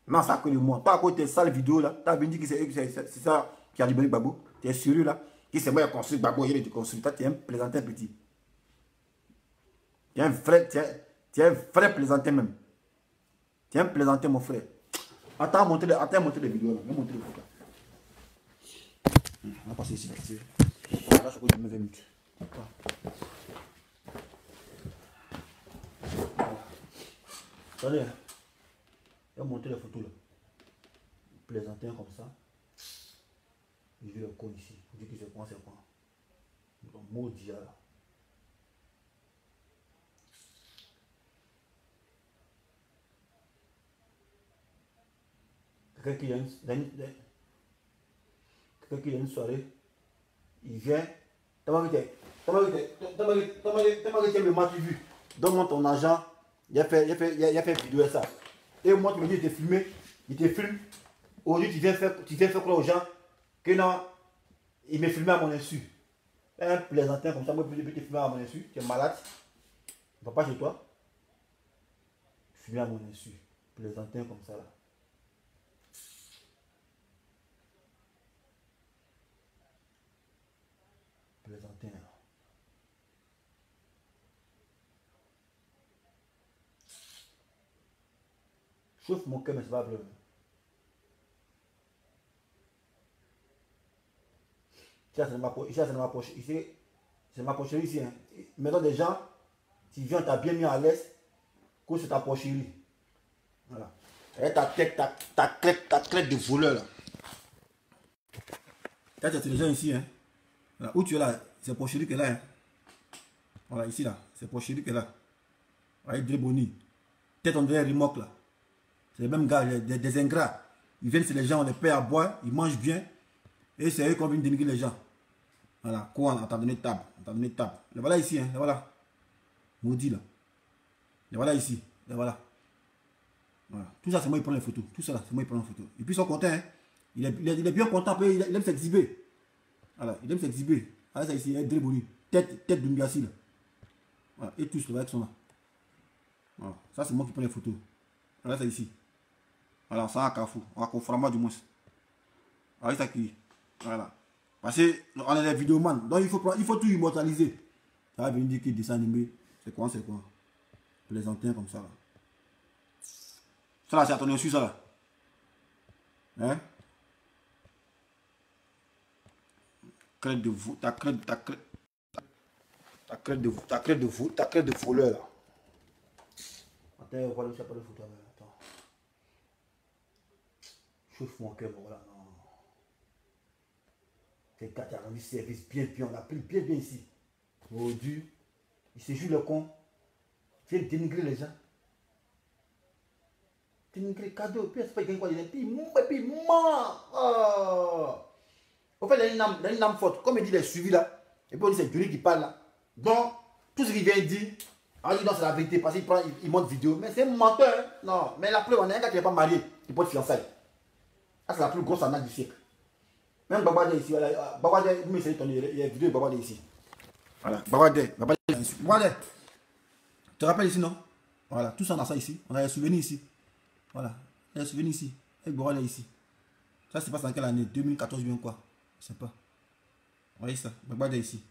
Non, ça que de moi. Toi, à côté de sale vidéo là, tu as bien dit que c'est ça qui a libéré Babou. Tu es sérieux là? Qui c'est moi qui a construit Babou, il est construit. Toi, tu es un plaisantin petit. Tu es un vrai plaisantin même. Tu es un plaisantin, mon frère. Attends, montrer les vidéos là. Montrer les photos. On va passer ici. Là, je crois que je me 20 minutes. Attendez, je vais montrer les photos là. Plaisantin comme ça. Je vais le con ici. Je dis que c'est quoi, c'est quoi. Donc, maudit là. Quelqu'un qui a une soirée, il vient. T'as mal le match vu. Donne-moi ton argent. Il a fait vidéo ça. Et moi, tu me dis, il t'est filmé. Il te filme. Aujourd'hui, tu viens faire croire aux gens que non, il m'a filmé à mon insu. Un plaisantin comme ça, moi, je peux te filmer à mon insu. Tu es malade. Il ne va pas chez toi. Filmer à mon insu. Plaisantin comme ça là. Plaisantin là. Chauffe mon cœur, mais c'est pas bleu. Ça, c'est ma poche. Ici, c'est ma pocherie ici. Hein. Maintenant, des gens, tu viens, t'as bien mis à l'aise, que c'est ta pocherie. Voilà. Et ta clé de voleur là. Ça, c'est les gens ici. Hein. Là, où tu es là, c'est pocherie que là. Hein. Voilà, ici là, c'est pocherie que là. Avec des bonnies. Peut-être on dirait remorque là. C'est les mêmes gars, des ingrats. Ils viennent, c'est les gens, on les paie à boire, ils mangent bien. Et c'est eux qui viennent dénigrer les gens. Voilà, quoi, on t'a donné table. On t'a donné table. Les voilà ici, hein, les voilà. Maudit là. Les voilà ici, les voilà. Voilà. Tout ça, c'est moi qui prends les photos. Tout ça là, c'est moi qui prends les photos. Et puis ils sont contents, hein. Il est bien content, il aime s'exhiber. Voilà, il aime s'exhiber. Voilà, ça ici, il est très bonne. Tête de Mbiassi là. Voilà, et tous, les gars qui sont là. Voilà, ça c'est moi qui prends les photos. Voilà, ça ici. Voilà, ça à Carrefour. On va conformer du moins. Voilà, ça qui. Voilà. Parce qu'on est des vidéomans. Donc il faut tout immortaliser. Ça va venir dire qu'il dessin animé. C'est quoi? Plaisantin comme ça là. Ça là, c'est à ton insu, ça là. Hein? Crête de vous. Ta crête de voleur là. Attends, on va aller pas de photo là. Attends. Chauffe mon cœur, voilà. Non. C'est gars qui a rendu service bien, on a pris bien ici. Aujourd'hui, il se joue le con. Il vient dénigrer les gens. Dénigrer cadeau. Puis c'est pas quelqu'un quoi, puis mort. Au fait, il y a une âme forte. Comme il dit, il est suivi là. Et puis on dit, c'est Johnny qui parle là. Donc, tout ce qu'il vient dire, on dit non, c'est la vérité. Parce qu'il monte vidéo. Mais c'est un menteur. Hein? Non, mais la preuve, on a un gars qui n'est pas marié. Il porte fiançailles. Ça, c'est la plus grosse arnaque du siècle. Même Babade ici, voilà. Babade, vous m'essayez de tourner, il y a une vidéo de Babade ici. Voilà, Babade ici. Babade, tu te rappelles ici, non? Voilà, tout ça on a ça ici. On a les souvenirs ici. Voilà, il y a les souvenirs ici. Avec Babade ici. Ça se passe en quelle année? 2014 bien quoi? Je sais pas. Vous voyez ça? Babade ici.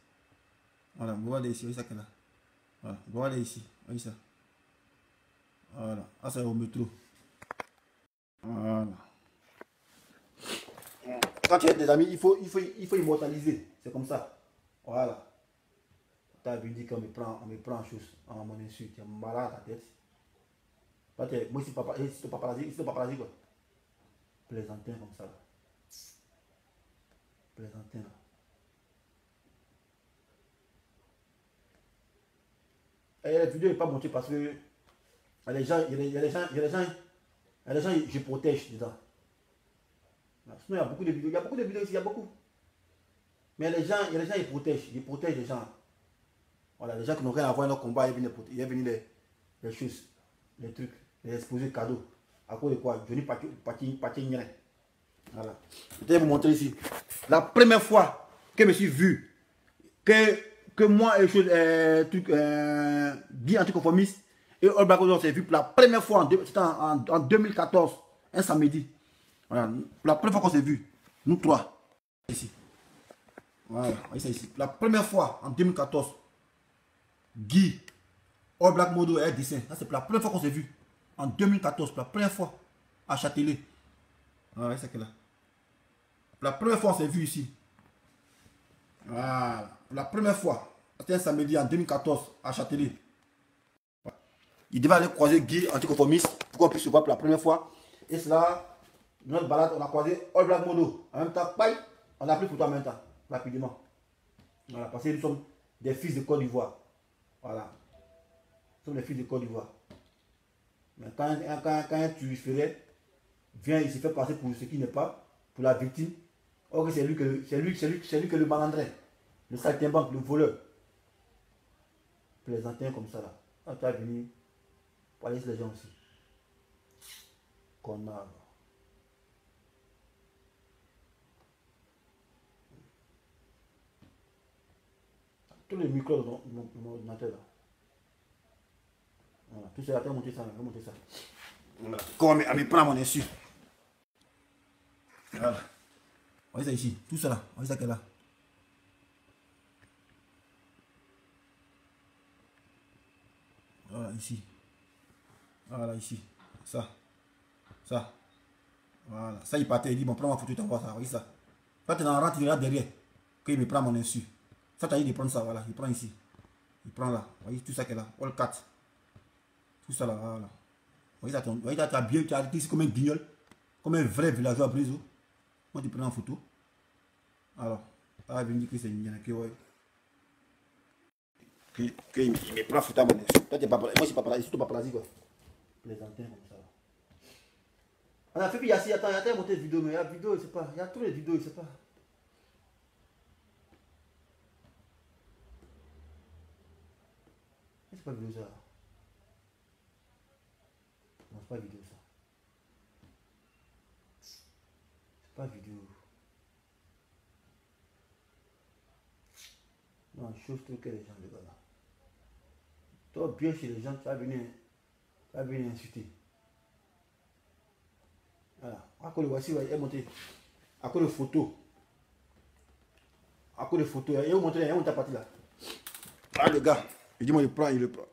Voilà, Babade ici, vous voyez ça qu'elle a. Voilà, Babade ici, vous voyez ça. Voilà, ah ça est au métro. Voilà. Quand tu as des amis, il faut immortaliser. C'est comme ça. Voilà. Tu as vu dire qu'on me prend en chose, en mon insulte. Tu es malade à ta tête. Moi, c'est paparazzi quoi. Plaisantin comme ça. Là. Plaisantin là. Et la vidéo n'est pas montée parce que il y a des gens, je protège dedans. Sinon, il y a beaucoup de vidéos. Il y a beaucoup de vidéos ici, il y a beaucoup. Mais les gens, ils protègent les gens. Voilà, les gens qui n'ont rien à voir dans le combat, ils viennent venir les choses, les trucs, les exposés cadeaux. À cause de quoi? Johnny Patin. Voilà. Je vais vous montrer ici. La première fois que je me suis vu, que moi et les choses, Guy anticonformiste et All Black on s'est vu pour la première fois, c'était en 2014, un samedi. Voilà, la première fois qu'on s'est vu, nous trois, ici. Voilà, voyez ça ici. La première fois, en 2014, Guy, All Black Modo et dessin. Ça, c'est la première fois qu'on s'est vu. En 2014, la première fois, à Châtelet. Voilà, c'est que là. La première fois, on s'est vu ici. Voilà, la première fois, c'était un samedi en 2014, à Châtelet. Voilà. Il devait aller croiser Guy, anticonformiste, pour qu'on puisse se voir pour la première fois. Et cela. Notre balade, on a croisé All Black Mono. En même temps, bye, on a pris photo en même temps, rapidement. Voilà, parce que nous sommes des fils de Côte d'Ivoire. Voilà. Nous sommes des fils de Côte d'Ivoire. Mais quand un tuiféret vient, il se fait passer pour ce qui n'est pas, pour la victime. Or, c'est lui que le malandrin, le saltimbanque, le voleur. Plaisantin comme ça là. Quand tu vas venir, pour aller sur les gens aussi. Connard. Tous les micros de mon ordinateur là. Voilà, tout ça, monter ça, monter ça. Voilà. Comme elle me prend mon insu. Voilà. Voyez ça ici, tout ça là, voyez ça qu'elle a. Voilà, ici. Voilà, ici. Ça. Voilà. Ça, il partait, il dit, bon, prends ma photo, tu t'envoies ça, voyez ça. Quand tu en rentres, il regarde derrière, qu'il me prend mon insu. Ça, tu as dit de prendre ça, voilà, il prend ici. Il prend là, vous voyez tout ça qu'elle a, all 4. Tout ça là, voilà. Vous voyez ça, tu as bien, tu as arrêté ici comme un guignol, comme un vrai villageois à Briso. Moi, tu prends en photo. Alors, ça va venir que c'est une que ouais. Il me prend photo à mon insu. Toi, tu es pas, moi, c'est pas paradis, surtout pas paradis quoi. Plaisantin comme ça. On a fait, puis il y a attends, il y a tellement de vidéos, mais il y a vidéo, je sais pas. Il y a tous les vidéos, je sais pas. C'est pas vidéo ça. Non, c'est pas vidéo ça. C'est pas vidéo. Non, chose truc que les gens regardent là. Toi, bien chez les gens, tu vas venir insulter. Voilà. À cause de voici, elle est montée. À cause de photos. À cause de photos. Elle est montée, elle est montée à partir là. Ah, le gars. Il dit, moi, il le prend.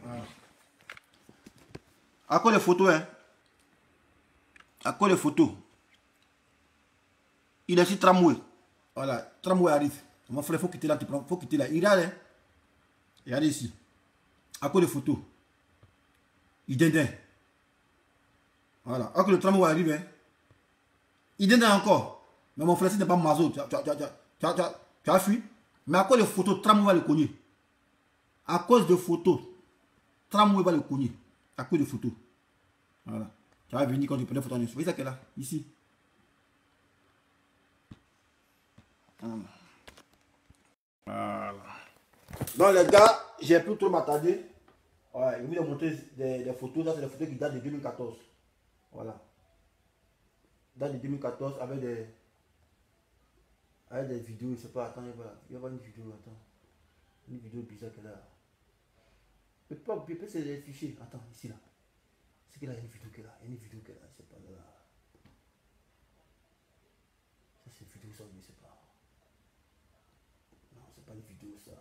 Voilà. À cause de photos, hein. À cause de photos. Il est sur tramway. Voilà, tramway arrive. Mon frère, il faut quitter là, faut quitter là. Il regarde, hein. Regardez ici. À cause de photos. Il dindin. Voilà. Alors que le tramway arrive, hein. Il dindin encore. Mais mon frère, ce n'est pas Mazo. Tu as fui. Mais à cause de photos, tramway va le cogner. À cause de photos, tramway va le cogner. À cause de photos. Voilà. Tu vas venir quand tu prends des photos en dessous. Vous voyez ça qu'elle a ici. Voilà. Donc les gars, j'ai plus trop m'attarder. Ouais, je vais vous montrer des photos. Ça, c'est des photos qui datent de 2014. Voilà. date de 2014 avec des vidéos, je sais pas, attends, il va y avoir une vidéo, attends. Une vidéo bizarre qu'elle a. Mais pas, c'est les fichiers. Attends, ici là. C'est qu'il a une vidéo qu'elle a. Il y a une vidéo qu'elle a, je sais pas là. Ça c'est une vidéo, ça, je sais pas. Non, c'est pas une vidéo, ça.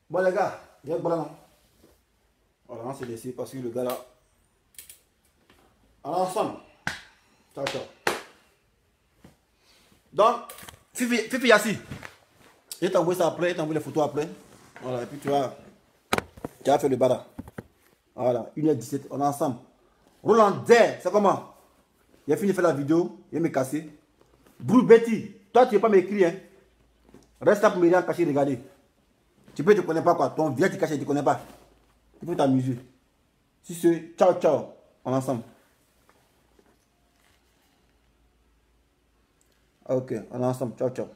Bon les gars, il y a le bras. Voilà, on s'est laissé parce que le gars là. Alors ensemble. Ciao, ciao. Donc, Fifi Yassi. Je vais t'envoyer ça après, je t'envoie les photos après. Voilà, et puis tu vas faire le bada. Voilà, 1h17, on est ensemble. Roland Dare, c'est comment? Il a fini de faire la vidéo, il va me casser. Bruce Betty, toi tu ne veux pas m'écrire, hein? Reste là pour me regarder, cacher, regarder. Tu peux, tu ne connais pas quoi, ton vieux qui cache, tu ne connais pas. Tu peux t'amuser. Si c'est, ciao, ciao, on est ensemble. Ok, on est ensemble, ciao, ciao.